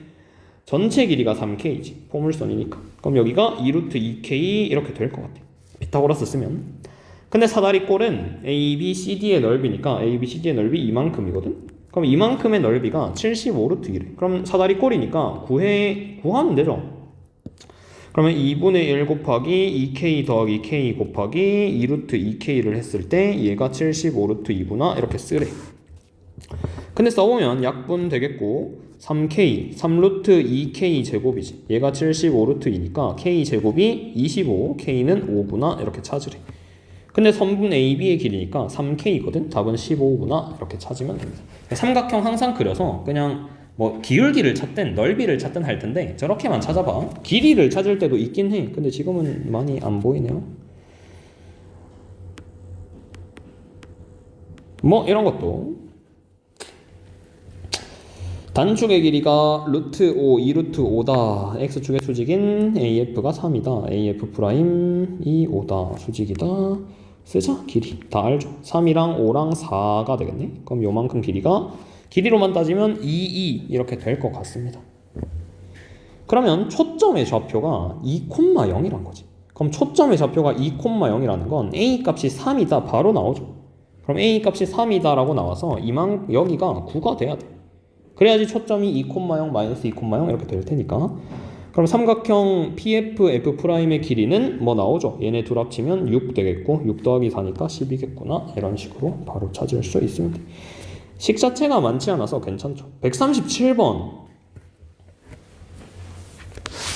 전체 길이가 3K지. 포물선이니까. 그럼 여기가 2루트 2K 이렇게 될 것 같아. 피타고라스 쓰면. 근데 사다리꼴은 ABCD의 넓이니까 ABCD의 넓이 이만큼이거든. 그럼 이만큼의 넓이가 75루트 1에. 그럼 사다리꼴이니까 구하면 되죠. 그러면 2분의 1 곱하기 2K 더하기 K 곱하기 2루트 2K를 했을 때 얘가 75루트 2구나 이렇게 쓰래. 근데 써보면 약분 되겠고 3K, 3루트 2K 제곱이지. 얘가 75루트 2니까 K 제곱이 25, K는 5구나 이렇게 찾으래. 근데 선분 AB의 길이니까 3K거든? 답은 15구나 이렇게 찾으면 됩니다. 삼각형 항상 그려서 그냥 뭐 기울기를 찾든 넓이를 찾든 할 텐데 저렇게만 찾아봐. 길이를 찾을 때도 있긴 해. 근데 지금은 많이 안 보이네요. 뭐 이런 것도 단축의 길이가 루트 5, 2루트 5다. X축의 수직인 AF가 3이다. AF 프라임이 5다. 수직이다. 쓰자. 길이 다 알죠. 3이랑 5랑 4가 되겠네. 그럼 요만큼 길이로만 따지면 2, 이렇게 될 것 같습니다. 그러면 초점의 좌표가 2,0이란 거지. 그럼 초점의 좌표가 2,0이라는 건 A 값이 3이다 바로 나오죠. 그럼 A 값이 3이다 라고 나와서 여기가 9가 돼야 돼. 그래야지 초점이 2,0 마이너스 2,0 이렇게 될 테니까. 그럼 삼각형 PF, F'의 길이는 뭐 나오죠? 얘네 둘 합치면 6 되겠고 6 더하기 4니까 10이겠구나. 이런 식으로 바로 찾을 수 있습니다. 식 자체가 많지 않아서 괜찮죠. 137번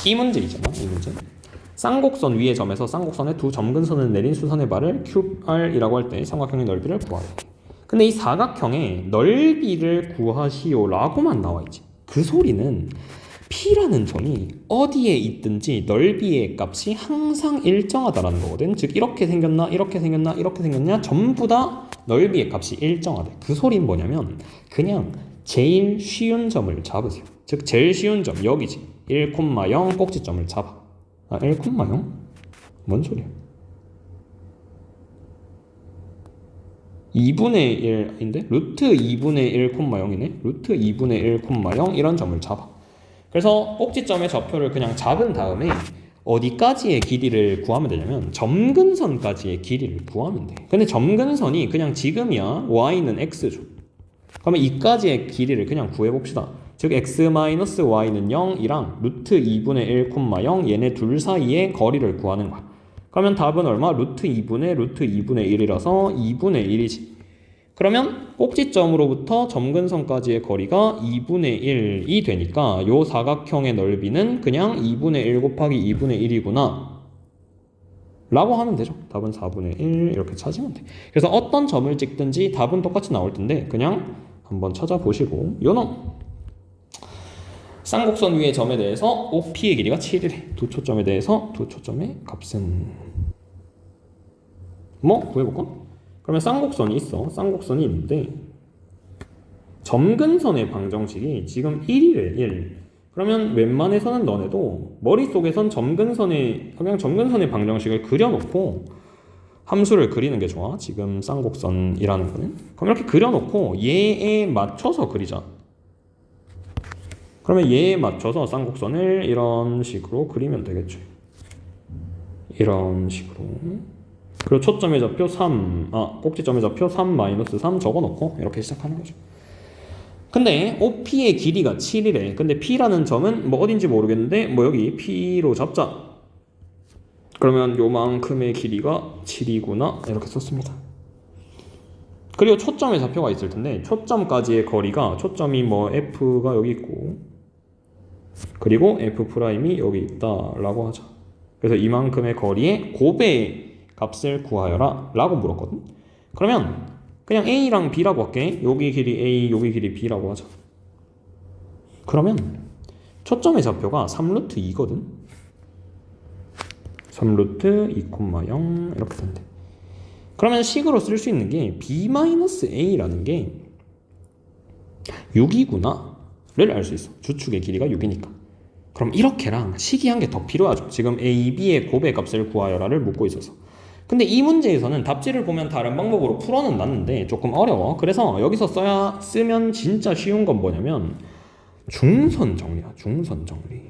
이 문제 있잖아. 이 문제 쌍곡선 위의 점에서 쌍곡선의 두 점근선을 내린 수선의 발을 QR이라고 할 때 삼각형의 넓이를 구하래. 근데 이 사각형의 넓이를 구하시오 라고만 나와있지. 그 소리는 P라는 점이 어디에 있든지 넓이의 값이 항상 일정하다라는 거거든. 즉 이렇게 생겼나 이렇게 생겼나 이렇게 생겼냐 전부 다 넓이의 값이 일정하대. 그 소리는 뭐냐면 그냥 제일 쉬운 점을 잡으세요. 즉 제일 쉬운 점 여기지. 1,0 꼭지점을 잡아. 1,0? 뭔 소리야? 2분의 1인데? 루트 2분의 1,0이네? 루트 2분의 1,0 이런 점을 잡아. 그래서 꼭지점의 좌표를 그냥 잡은 다음에 어디까지의 길이를 구하면 되냐면 점근선까지의 길이를 구하면 돼. 근데 점근선이 그냥 지금이야. y는 x죠. 그러면 이까지의 길이를 그냥 구해봅시다. 즉 x-y는 0이랑 루트 2분의 1,0 얘네 둘 사이의 거리를 구하는 거야. 그러면 답은 얼마? 루트 2분의 1이라서 2분의 1이지. 그러면 꼭지점으로부터 점근선까지의 거리가 2분의 1이 되니까 요 사각형의 넓이는 그냥 2분의 1 곱하기 2분의 1이구나 라고 하면 되죠. 답은 4분의 1 이렇게 찾으면 돼. 그래서 어떤 점을 찍든지 답은 똑같이 나올 텐데 그냥 한번 찾아보시고 요놈 쌍곡선 위의 점에 대해서 OP의 길이가 7이래. 두 초점에 대해서 두 초점의 값은 뭐 구해볼까? 그러면 쌍곡선이 있어. 쌍곡선이 있는데 점근선의 방정식이 지금 1이래. 1. 그러면 웬만해서는 너네도 머릿속에선 그냥 점근선의 방정식을 그려놓고 함수를 그리는 게 좋아. 지금 쌍곡선이라는 거는. 그럼 이렇게 그려놓고 얘에 맞춰서 그리자. 그러면 얘에 맞춰서 쌍곡선을 이런 식으로 그리면 되겠죠. 이런 식으로. 그리고 초점의 좌표 3, 꼭지점의 좌표 3-3 적어놓고 이렇게 시작하는 거죠. 근데 OP의 길이가 7이래. 근데 P라는 점은 뭐 어딘지 모르겠는데 뭐 여기 P로 잡자. 그러면 요만큼의 길이가 7이구나 이렇게 썼습니다. 그리고 초점의 좌표가 있을 텐데 초점까지의 거리가 초점이 뭐 F가 여기 있고 그리고 F'이 여기 있다라고 하자. 그래서 이만큼의 거리에 곱의 값을 구하여라 라고 물었거든. 그러면 그냥 A랑 B라고 할게. 여기 길이 A, 여기 길이 B라고 하자. 그러면 초점의 좌표가 3루트 2거든. 3루트 2,0 이렇게 된대. 그러면 식으로 쓸 수 있는 게 B-A라는 게 6이구나 를 알 수 있어. 주축의 길이가 6이니까. 그럼 이렇게랑 식이 한 개 더 필요하죠. 지금 A, B의 곱의 값을 구하여라를 묻고 있어서. 근데 이 문제에서는 답지를 보면 다른 방법으로 풀어는 놨는데 조금 어려워. 그래서 여기서 쓰면 진짜 쉬운 건 뭐냐면 중선 정리야. 중선 정리.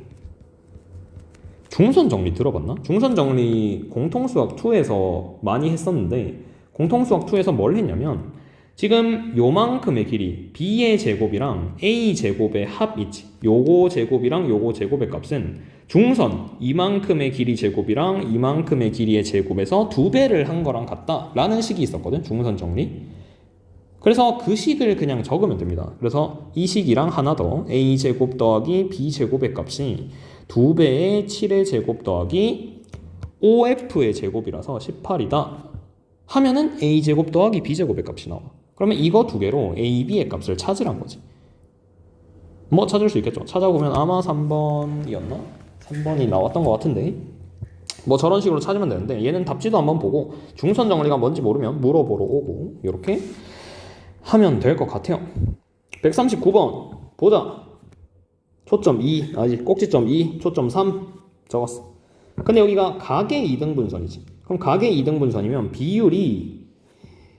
중선 정리 들어봤나? 중선 정리 공통수학 2에서 많이 했었는데 공통수학 2에서 뭘 했냐면 지금 요만큼의 길이 B의 제곱이랑 A 제곱의 합 있지. 요거 제곱이랑 요거 제곱의 값은 중선 이만큼의 길이 제곱이랑 이만큼의 길이의 제곱에서 2배를 한 거랑 같다 라는 식이 있었거든. 중선 정리. 그래서 그 식을 그냥 적으면 됩니다. 그래서 이 식이랑 하나 더 A 제곱 더하기 B 제곱의 값이 2배의 7의 제곱 더하기 5F의 제곱이라서 18이다 하면은 A 제곱 더하기 B 제곱의 값이 나와. 그러면 이거 두 개로 A, B의 값을 찾으란 거지. 뭐 찾을 수 있겠죠. 찾아보면 아마 3번이었나? 3번이 나왔던 것 같은데 뭐 저런 식으로 찾으면 되는데 얘는 답지도 한번 보고 중선 정리가 뭔지 모르면 물어보러 오고 이렇게 하면 될 것 같아요. 139번 보자. 초점 2, 꼭지점 2, 초점 3 적었어. 근데 여기가 각의 2등분선이지. 그럼 각의 2등분선이면 비율이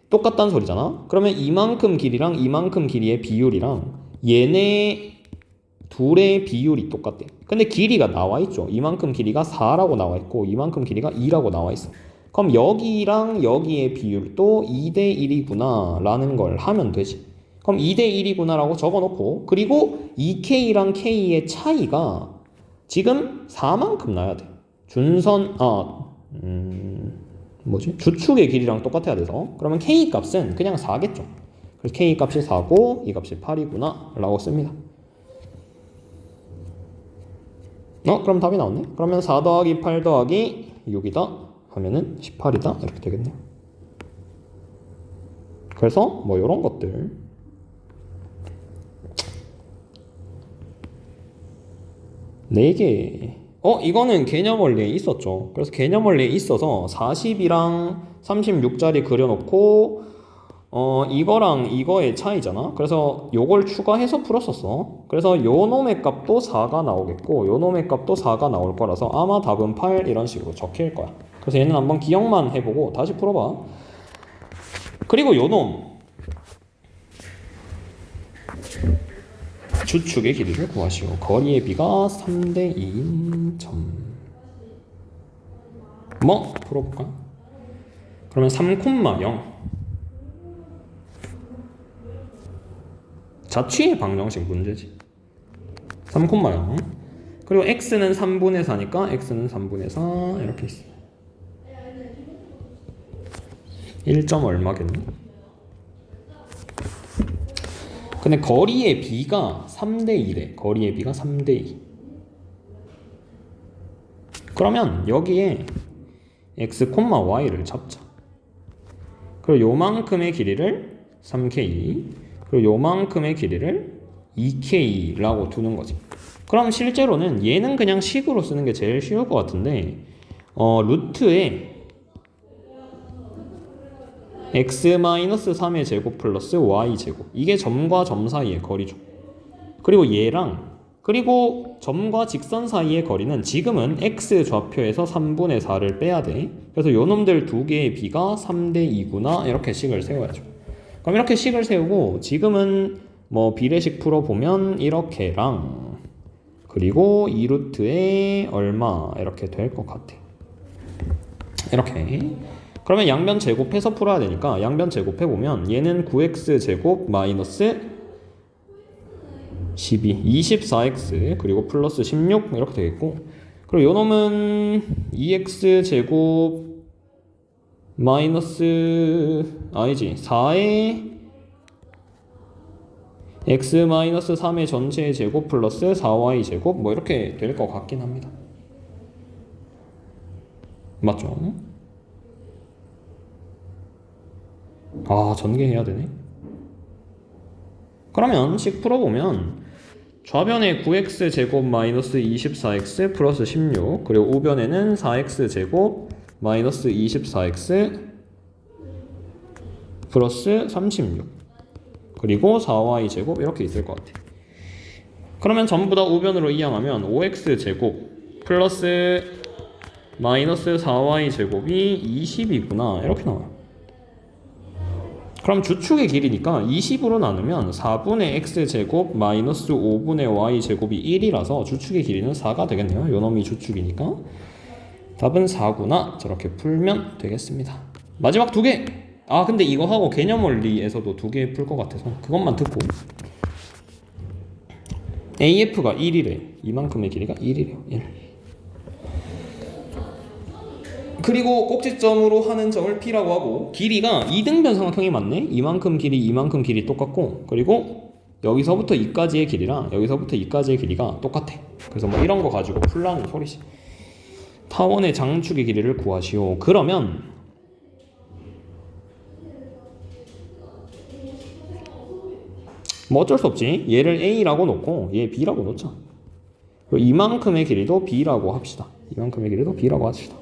똑같다는 소리잖아. 그러면 이만큼 길이랑 이만큼 길이의 비율이랑 얘네 둘의 비율이 똑같대. 근데 길이가 나와 있죠. 이만큼 길이가 4라고 나와 있고 이만큼 길이가 2라고 나와 있어. 그럼 여기랑 여기의 비율도 2대 1이구나 라는 걸 하면 되지. 그럼 2대 1이구나 라고 적어놓고 그리고 2K랑 K의 차이가 지금 4만큼 나야 돼. 주축의 길이랑 똑같아야 돼서 그러면 K 값은 그냥 4겠죠. 그래서 K 값이 4고 이 값이 8이구나 라고 씁니다. 그럼 답이 나왔네. 그러면 4 더하기 8 더하기 6이다 하면은 18이다 이렇게 되겠네요. 그래서 뭐 이런 것들 네 개. 이거는 개념 원리에 있었죠. 그래서 개념 원리에 있어서 40이랑 36짜리 그려놓고 이거랑 이거의 차이잖아. 그래서 요걸 추가해서 풀었었어. 그래서 요 놈의 값도 4가 나오겠고 요 놈의 값도 4가 나올 거라서 아마 답은 8 이런 식으로 적힐 거야. 그래서 얘는 한번 기억만 해보고 다시 풀어봐. 그리고 요 놈 주축의 길이를 구하시오. 거리의 비가 3대 2인 점. 뭐 풀어볼까? 그러면 3,0 자취의 방정식 문제지. 3,0 그리고 x는 3분의 4니까 x는 3분의 4 이렇게 있어. 1점 얼마겠니? 근데 거리의 비가 3대 2래. 거리의 비가 3대 2. 그러면 여기에 x, y를 잡자. 그리고 요만큼의 길이를 3k 그리고 요만큼의 길이를 2k라고 두는 거지. 그럼 실제로는 얘는 그냥 식으로 쓰는 게 제일 쉬울 것 같은데 루트에 x-3의 제곱 플러스 y 제곱 이게 점과 점 사이의 거리죠. 그리고 얘랑 그리고 점과 직선 사이의 거리는 지금은 x 좌표에서 3분의 4를 빼야 돼. 그래서 요 놈들 두 개의 비가 3대 2구나 이렇게 식을 세워야죠. 그럼 이렇게 식을 세우고 지금은 뭐 비례식 풀어보면 이렇게랑 그리고 2루트에 얼마 이렇게 될 것 같아. 이렇게. 그러면 양변 제곱해서 풀어야 되니까 양변 제곱해보면 얘는 9x 제곱 마이너스 12, 24x 그리고 플러스 16 이렇게 되겠고 그리고 요 놈은 2x 제곱 마이너스 4의 x 마이너스 3의 전체의 제곱 플러스 4y 제곱 뭐 이렇게 될 것 같긴 합니다. 맞죠? 아, 전개해야 되네. 그러면 식 풀어보면 좌변에 9x 제곱 마이너스 24x 플러스 16, 그리고 우변에는 4x 제곱 마이너스 24x 플러스 36, 그리고 4y 제곱 이렇게 있을 것 같아. 그러면 전부 다 우변으로 이항하면 5x 제곱 플러스 마이너스 4y 제곱이 20이구나 이렇게 나와요. 그럼 주축의 길이니까 20으로 나누면 4분의 x제곱 마이너스 5분의 y제곱이 1이라서 주축의 길이는 4가 되겠네요. 요놈이 주축이니까. 답은 4구나. 저렇게 풀면 되겠습니다. 마지막 두 개! 아, 근데 이거 하고 개념 원리에서도 두 개 풀 것 같아서 그것만 듣고. AF가 1이래. 이만큼의 길이가 1이래요. 1. 그리고 꼭지점으로 하는 점을 P라고 하고, 길이가 이등변 삼각형이 맞네? 이만큼 길이 똑같고, 그리고 여기서부터 이까지의 길이랑 여기서부터 이까지의 길이가 똑같아. 그래서 뭐 이런 거 가지고 풀라는 소리지. 타원의 장축의 길이를 구하시오. 그러면 뭐 어쩔 수 없지. 얘를 A라고 놓고 얘 B라고 놓자. 그리고 이만큼의 길이도 B라고 합시다. 이만큼의 길이도 B라고 합시다.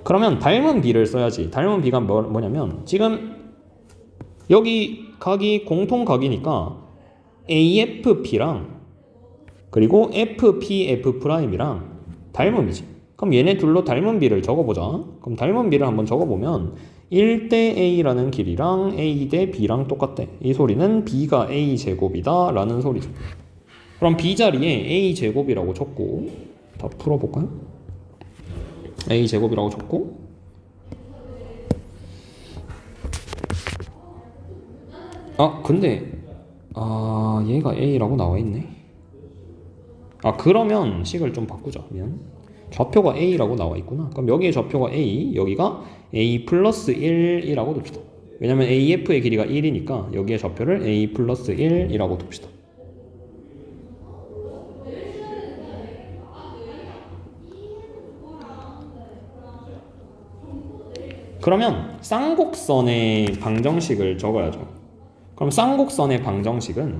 그러면 닮은 B를 써야지. 닮은 B가 뭐냐면 지금 여기 각이 공통각이니까 AFP랑 그리고 FPF'이랑 닮음이지. 그럼 얘네 둘로 닮은 B를 적어보자. 그럼 닮은 B를 한번 적어보면 1대 A라는 길이랑 A 대 B랑 똑같대. 이 소리는 B가 A제곱이다 라는 소리죠. 그럼 B 자리에 A제곱이라고 적고 다 풀어볼까요? A제곱이라고 적고, 근데 얘가 A라고 나와있네. 그러면 식을 좀 바꾸자. 미안. 좌표가 A라고 나와있구나. 그럼 여기에 좌표가 A, 여기가 A 플러스 1이라고 둡시다. 왜냐면 AF의 길이가 1이니까 여기에 좌표를 A 플러스 1이라고 둡시다. 그러면 쌍곡선의 방정식을 적어야죠. 그럼 쌍곡선의 방정식은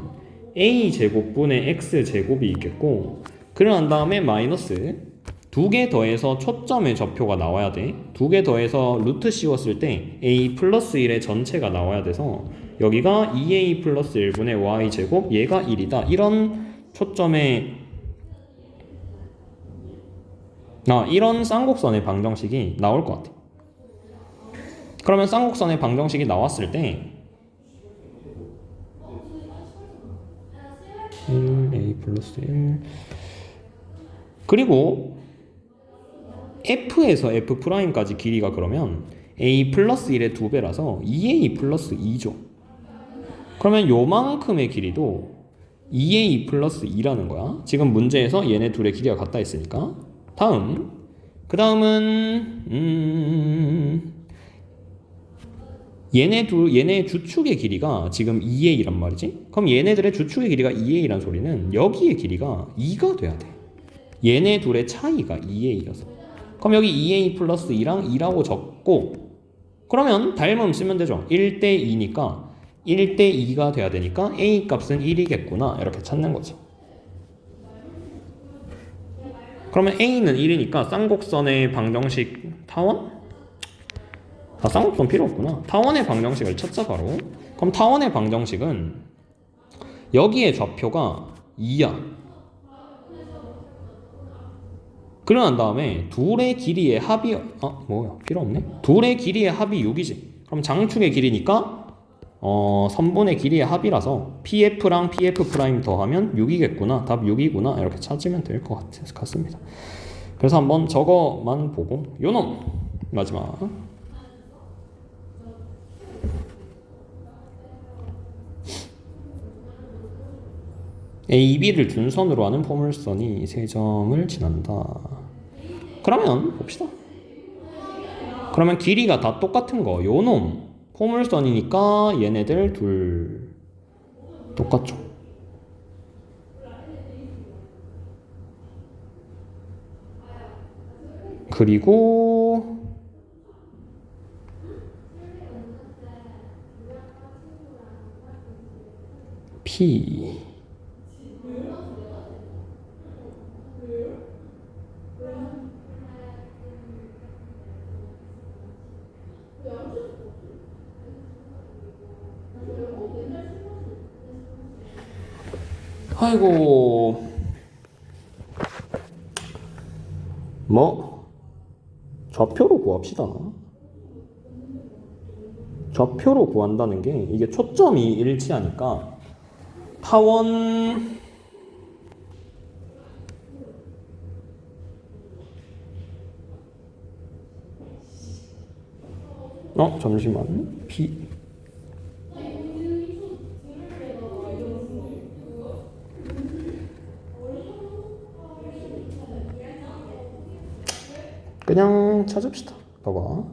A제곱분의 X제곱이 있겠고, 그러고 난 다음에 마이너스 두 개 더해서 초점의 좌표가 나와야 돼. 두 개 더해서 루트 씌웠을 때 A 플러스 1의 전체가 나와야 돼서 여기가 2A 플러스 1분의 Y제곱, 얘가 1이다. 이런 초점의 이런 쌍곡선의 방정식이 나올 것 같아. 그러면 쌍곡선의 방정식이 나왔을 때 1A 플러스 1 그리고 F에서 F'까지 길이가 그러면 A 플러스 1의 2배라서 2A 플러스 2죠. 그러면 요만큼의 길이도 2A 플러스 2라는 거야. 지금 문제에서 얘네 둘의 길이가 같다 했으니까. 그 다음은 얘네 주축의 길이가 지금 2A란 말이지. 그럼 얘네들의 주축의 길이가 2A란 소리는 여기의 길이가 2가 돼야 돼. 얘네 둘의 차이가 2A여서. 그럼 여기 2A 플러스 2랑 2라고 적고, 그러면 닮음 쓰면 되죠. 1대 2니까 1대 2가 돼야 되니까 A 값은 1이겠구나 이렇게 찾는 거지. 그러면 A는 1이니까 쌍곡선의 방정식 타원? 쌍곡선 필요 없구나. 타원의 방정식을 찾자 바로. 그럼 타원의 방정식은 여기에 좌표가 2야. 그러고 난 다음에 둘의 길이의 합이 필요 없네. 둘의 길이의 합이 6이지. 그럼 장축의 길이니까 선분의 길이의 합이라서 PF랑 PF' 더하면 6이겠구나. 답 6이구나. 이렇게 찾으면 될 것 같습니다. 그래서 한번 저거만 보고 요놈 마지막 A, B를 준선으로 하는 포물선이 세 점을 지난다. 그러면 봅시다. 그러면 길이가 다 똑같은 거. 요놈 포물선이니까 얘네들 둘 똑같죠. 그리고 P 아이고 뭐 좌표로 구합시다. 좌표로 구한다는 게 이게 초점이 일치하니까 타원 잠시만 P 그냥 찾읍시다. 봐봐.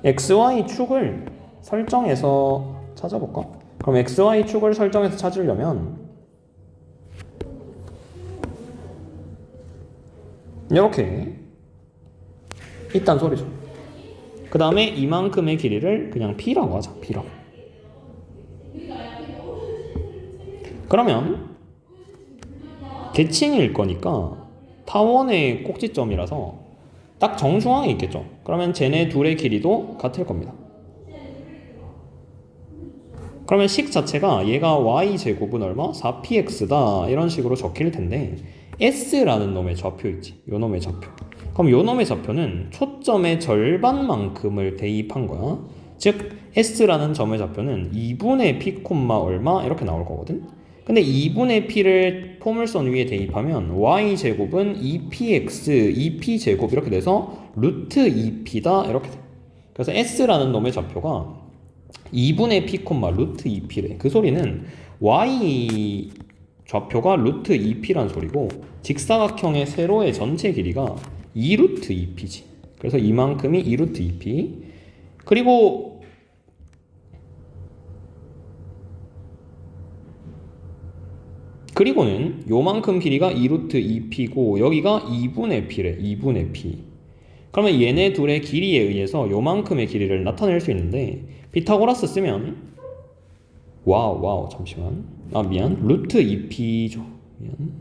XY 축을 설정해서 찾아볼까? 그럼 XY 축을 설정해서 찾으려면 이렇게 있단 소리죠. 그 다음에 이만큼의 길이를 그냥 P라고 하자. P라고. 그러면 계층일 거니까 타원의 꼭지점이라서 딱 정중앙에 있겠죠. 그러면 쟤네 둘의 길이도 같을 겁니다. 그러면 식 자체가 얘가 y제곱은 얼마? 4px다 이런 식으로 적힐 텐데 s라는 놈의 좌표 있지. 요 놈의 좌표. 그럼 요 놈의 좌표는 초점의 절반만큼을 대입한 거야. 즉 s라는 점의 좌표는 2분의 p, 얼마 이렇게 나올 거거든. 근데 2분의 p를 포물선 위에 대입하면 y제곱은 2px, 2p제곱 이렇게 돼서 루트 2p다 이렇게 돼. 그래서 s라는 놈의 좌표가 2분의 p, 루트 2p래. 그 소리는 y 좌표가 루트 2p란 소리고 직사각형의 세로의 전체 길이가 2루트 2p지. 그래서 이만큼이 2루트 2p. 그리고는 요만큼 길이가 2루트 2p고 여기가 2분의 p래. 2분의 p. 그러면 얘네 둘의 길이에 의해서 요만큼의 길이를 나타낼 수 있는데 피타고라스 쓰면 와우 잠시만 미안 루트 2p죠. 미안.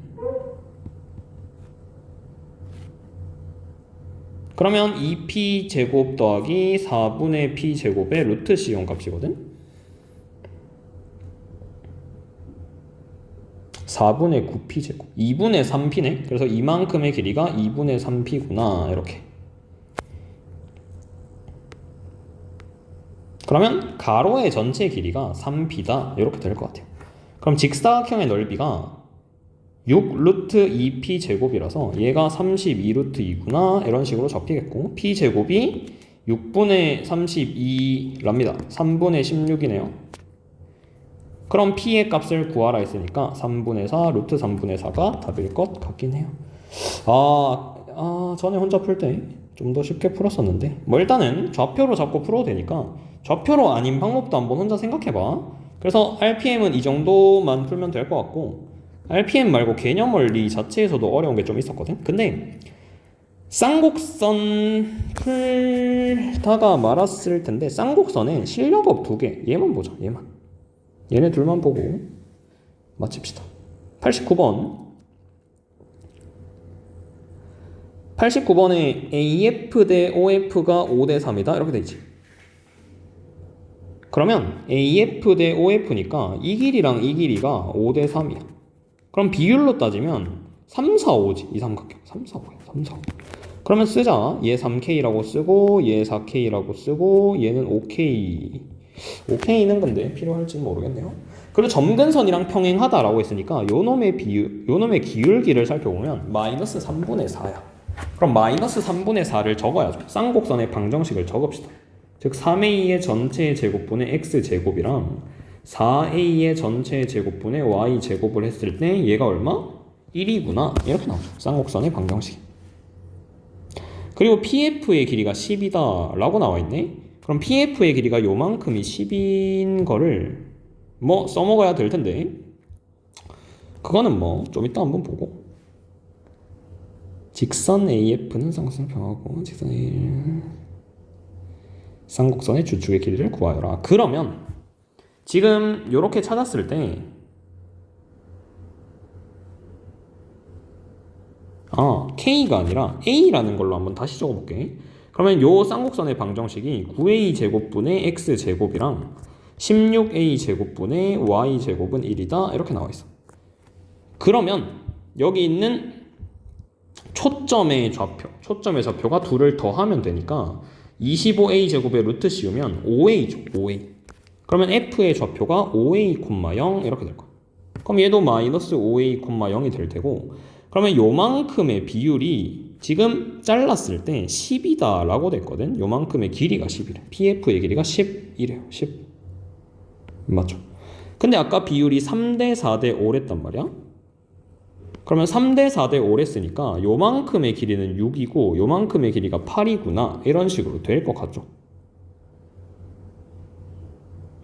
그러면 2p제곱 더하기 4분의 p제곱의 루트 C용 값이거든. 4분의 9p제곱 2분의 3p네. 그래서 이만큼의 길이가 2분의 3p구나 이렇게. 그러면 가로의 전체 길이가 3p다 이렇게 될 것 같아요. 그럼 직사각형의 넓이가 6루트 2p제곱이라서 얘가 32루트2구나 이런 식으로 접히겠고 p제곱이 6분의 32랍니다. 3분의 16이네요. 그럼 p의 값을 구하라 했으니까 3분의 4 루트 3분의 4가 답일 것 같긴 해요. 전에 혼자 풀 때 좀 더 쉽게 풀었었는데 뭐 일단은 좌표로 잡고 풀어도 되니까 좌표로 아닌 방법도 한번 혼자 생각해봐. 그래서 RPM은 이 정도만 풀면 될 것 같고 RPM 말고 개념 원리 자체에서도 어려운 게 좀 있었거든. 근데 쌍곡선 풀다가 말았을 텐데 쌍곡선에 실력업 2개 얘만 보자. 얘네 둘만 보고 마칩시다. 89번에 AF 대 OF가 5대 3이다 이렇게 되지. 그러면 AF 대 OF니까 이 길이랑 이 길이가 5대 3이야. 그럼 비율로 따지면 3, 4, 5지. 이 삼각형 3, 4, 5야. 3, 4, 5. 그러면 쓰자. 얘 3K라고 쓰고 얘 4K라고 쓰고 얘는 5K. 5K는 근데 필요할지는 모르겠네요. 그리고 점근선이랑 평행하다라고 했으니까 요놈의 기울기를 살펴보면 마이너스 3분의 4야. 그럼 마이너스 3분의 4를 적어야죠. 쌍곡선의 방정식을 적읍시다. 즉 3A의 전체 제곱분의 X제곱이랑 4A의 전체 제곱분의 Y제곱을 했을 때 얘가 얼마? 1이구나 이렇게 나오죠. 쌍곡선의 방정식. 그리고 PF의 길이가 10이다 라고 나와있네. 그럼 PF의 길이가 요만큼이 10인 거를 뭐 써먹어야 될 텐데 그거는 뭐 좀 이따 한번 보고. 직선 AF는 쌍곡선을 평하고 직선 A 쌍곡선의 주축의 길이를 구하여라. 그러면 지금 이렇게 찾았을 때 K가 아니라 A라는 걸로 한번 다시 적어볼게. 그러면 요 쌍곡선의 방정식이 9A 제곱분의 X 제곱이랑 16A 제곱분의 Y 제곱은 1이다 이렇게 나와 있어. 그러면 여기 있는 초점의 좌표가 둘을 더하면 되니까 25A 제곱에 루트 씌우면 5A죠. 5A. 그러면 F의 좌표가 5A, 0 이렇게 될 거야. 그럼 얘도 마이너스 5A, 0이 될 테고, 그러면 요만큼의 비율이 지금 잘랐을 때 10이다 라고 됐거든. 요만큼의 길이가 10이래. PF의 길이가 10이래요. 10. 맞죠? 근데 아까 비율이 3대 4대 5랬단 말이야. 그러면 3대 4대 5랬으니까 요만큼의 길이는 6이고 요만큼의 길이가 8이구나 이런 식으로 될 것 같죠?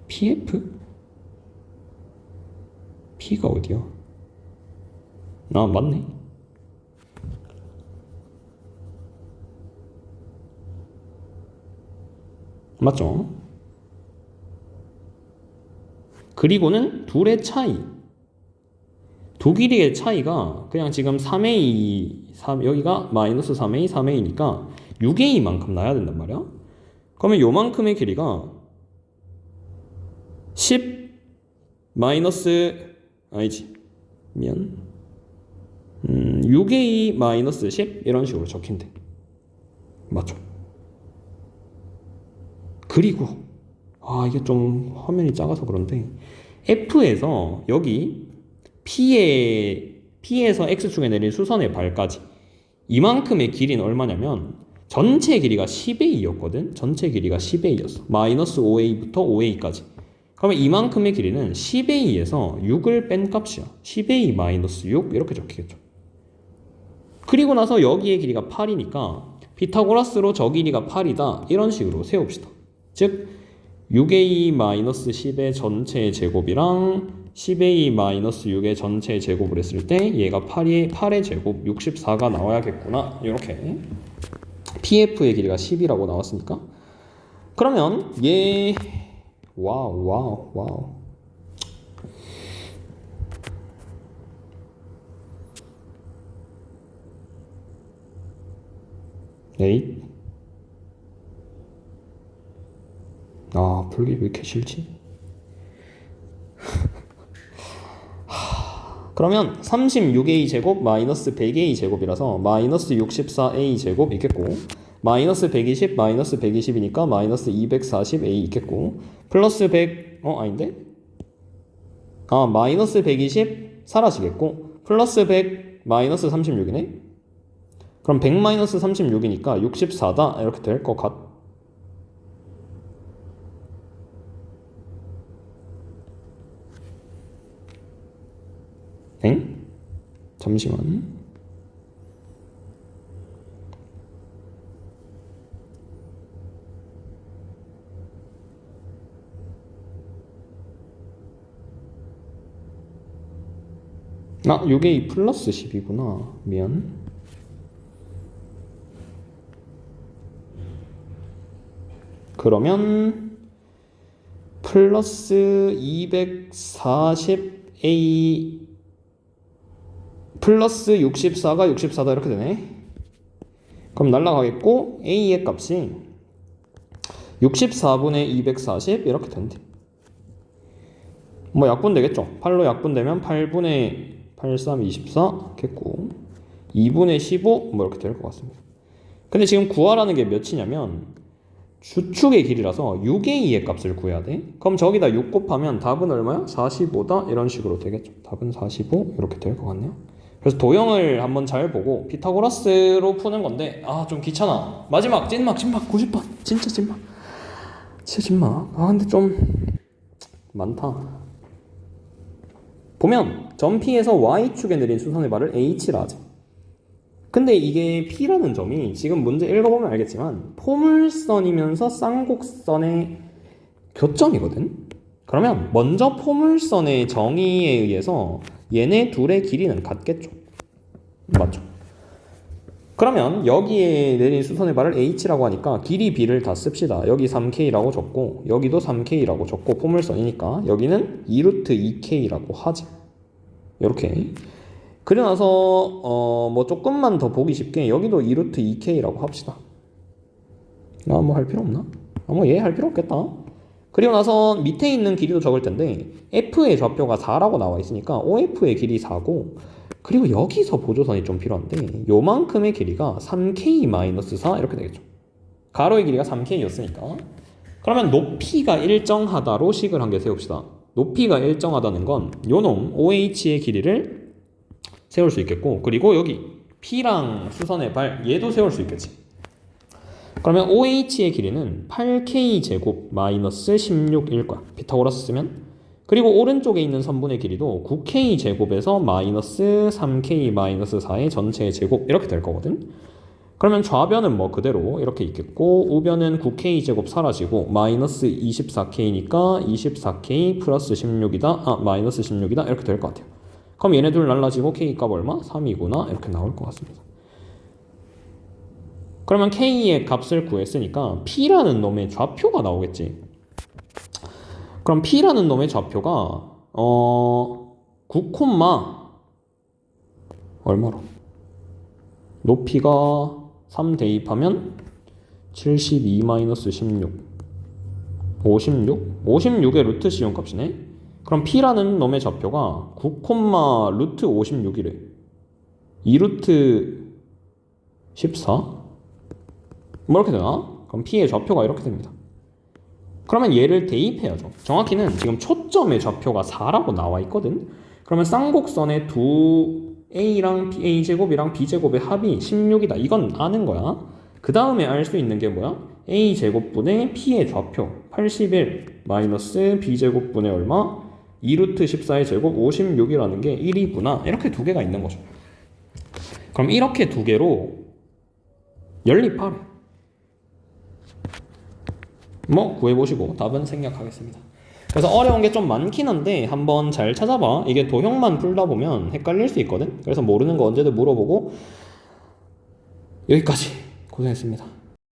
PF? P가 어디야? 맞네. 맞죠? 그리고는 둘의 차이. 두 길이의 차이가 그냥 지금 3A, 여기가 마이너스 3A, 3A니까 6A만큼 나야 된단 말이야. 그러면 요만큼의 길이가 10 마이너스 아니지 6A 마이너스 10 이런 식으로 적힌대. 맞죠? 그리고 이게 좀 화면이 작아서 그런데 F에서 여기 P에서 X축에 내린 수선의 발까지 이만큼의 길이는 얼마냐면 전체 길이가 10A였거든. 전체 길이가 10A였어. 마이너스 5A부터 5A까지. 그러면 이만큼의 길이는 10A에서 6을 뺀 값이야. 10A 마이너스 6 이렇게 적히겠죠. 그리고 나서 여기의 길이가 8이니까 피타고라스로 저 길이가 8이다 이런 식으로 세웁시다. 즉 6A 마이너스 10의 전체 제곱이랑 10A 마이너스 6의 전체 제곱을 했을 때 얘가 8의 제곱 64가 나와야겠구나. 이렇게 PF의 길이가 10이라고 나왔으니까 그러면 얘 와우 에잇 풀기 왜 이렇게 싫지? 그러면 36A 제곱 마이너스 100A 제곱이라서 마이너스 64A 제곱 있겠고 마이너스 120 마이너스 120이니까 마이너스 240A 있겠고 플러스 100 아닌데? 마이너스 120 사라지겠고 플러스 100 마이너스 36이네? 그럼 100 마이너스 36이니까 64다 이렇게 될 것 같. 잠시만. 요게 이 플러스 10이구나. 미안. 그러면 플러스 240A 플러스 64가 64다 이렇게 되네. 그럼 날라가겠고 A의 값이 64분의 240 이렇게 된대. 뭐 약분되겠죠. 8로 약분되면 8분의 83, 24 겠고 2분의 15 뭐 이렇게 될 것 같습니다. 근데 지금 구하라는 게 몇이냐면 주축의 길이라서 6A의 값을 구해야 돼. 그럼 저기다 6 곱하면 답은 얼마야? 45다 이런 식으로 되겠죠. 답은 45 이렇게 될 것 같네요. 그래서 도형을 한번 잘 보고 피타고라스로 푸는 건데 좀 귀찮아. 마지막 찐막 90번 진짜 찐막 근데 좀 많다. 보면 점 P에서 Y축에 내린 수선의 발을 H라 하지. 근데 이게 P라는 점이 지금 문제 읽어보면 알겠지만 포물선이면서 쌍곡선의 교점이거든. 그러면 먼저 포물선의 정의에 의해서 얘네 둘의 길이는 같겠죠. 맞죠? 그러면 여기에 내린 수선의 발을 h라고 하니까 길이 b를 다 씁시다. 여기 3k라고 적고 여기도 3k라고 적고 포물선이니까 여기는 2루트 2k라고 하지. 이렇게. 그리고 나서 뭐 조금만 더 보기 쉽게 여기도 2루트 2k라고 합시다. 뭐 할 필요 없나? 뭐 얘 할 필요 없겠다. 그리고 나서 밑에 있는 길이도 적을 텐데 F의 좌표가 4라고 나와 있으니까 OF의 길이 4고 그리고 여기서 보조선이 좀 필요한데 요만큼의 길이가 3K-4 이렇게 되겠죠. 가로의 길이가 3K였으니까 그러면 높이가 일정하다로 식을 한 개 세웁시다. 높이가 일정하다는 건 요놈 OH의 길이를 세울 수 있겠고 그리고 여기 P랑 수선의 발 얘도 세울 수 있겠지. 그러면 OH의 길이는 8K제곱 마이너스 16일 거야. 피타고라스 쓰면. 그리고 오른쪽에 있는 선분의 길이도 9K제곱에서 마이너스 3K 마이너스 4의 전체의 제곱 이렇게 될 거거든. 그러면 좌변은 뭐 그대로 이렇게 있겠고 우변은 9K제곱 사라지고 마이너스 24K니까 24K 플러스 16이다. 마이너스 16이다. 이렇게 될 것 같아요. 그럼 얘네 둘 날라지고 K값 얼마? 3이구나. 이렇게 나올 것 같습니다. 그러면 K의 값을 구했으니까 P라는 놈의 좌표가 나오겠지. 그럼 P라는 놈의 좌표가 9, 얼마로? 높이가 3 대입하면 72-16 56? 56의 루트 시온값이네. 그럼 P라는 놈의 좌표가 9, 루트 56이래. 2루트 14? 뭐 이렇게 되나? 그럼 P의 좌표가 이렇게 됩니다. 그러면 얘를 대입해야죠. 정확히는 지금 초점의 좌표가 4라고 나와 있거든. 그러면 쌍곡선의 두 A랑 A제곱이랑 B제곱의 합이 16이다. 이건 아는 거야. 그 다음에 알 수 있는 게 뭐야? A제곱분의 P의 좌표 81 마이너스 B제곱분의 얼마? 2루트 14의 제곱 56이라는 게 1이구나. 이렇게 두 개가 있는 거죠. 그럼 이렇게 두 개로 연립하래. 뭐 구해보시고 답은 생략하겠습니다. 그래서 어려운 게 좀 많긴 한데 한번 잘 찾아봐. 이게 도형만 풀다 보면 헷갈릴 수 있거든. 그래서 모르는 거 언제든 물어보고. 여기까지 고생했습니다.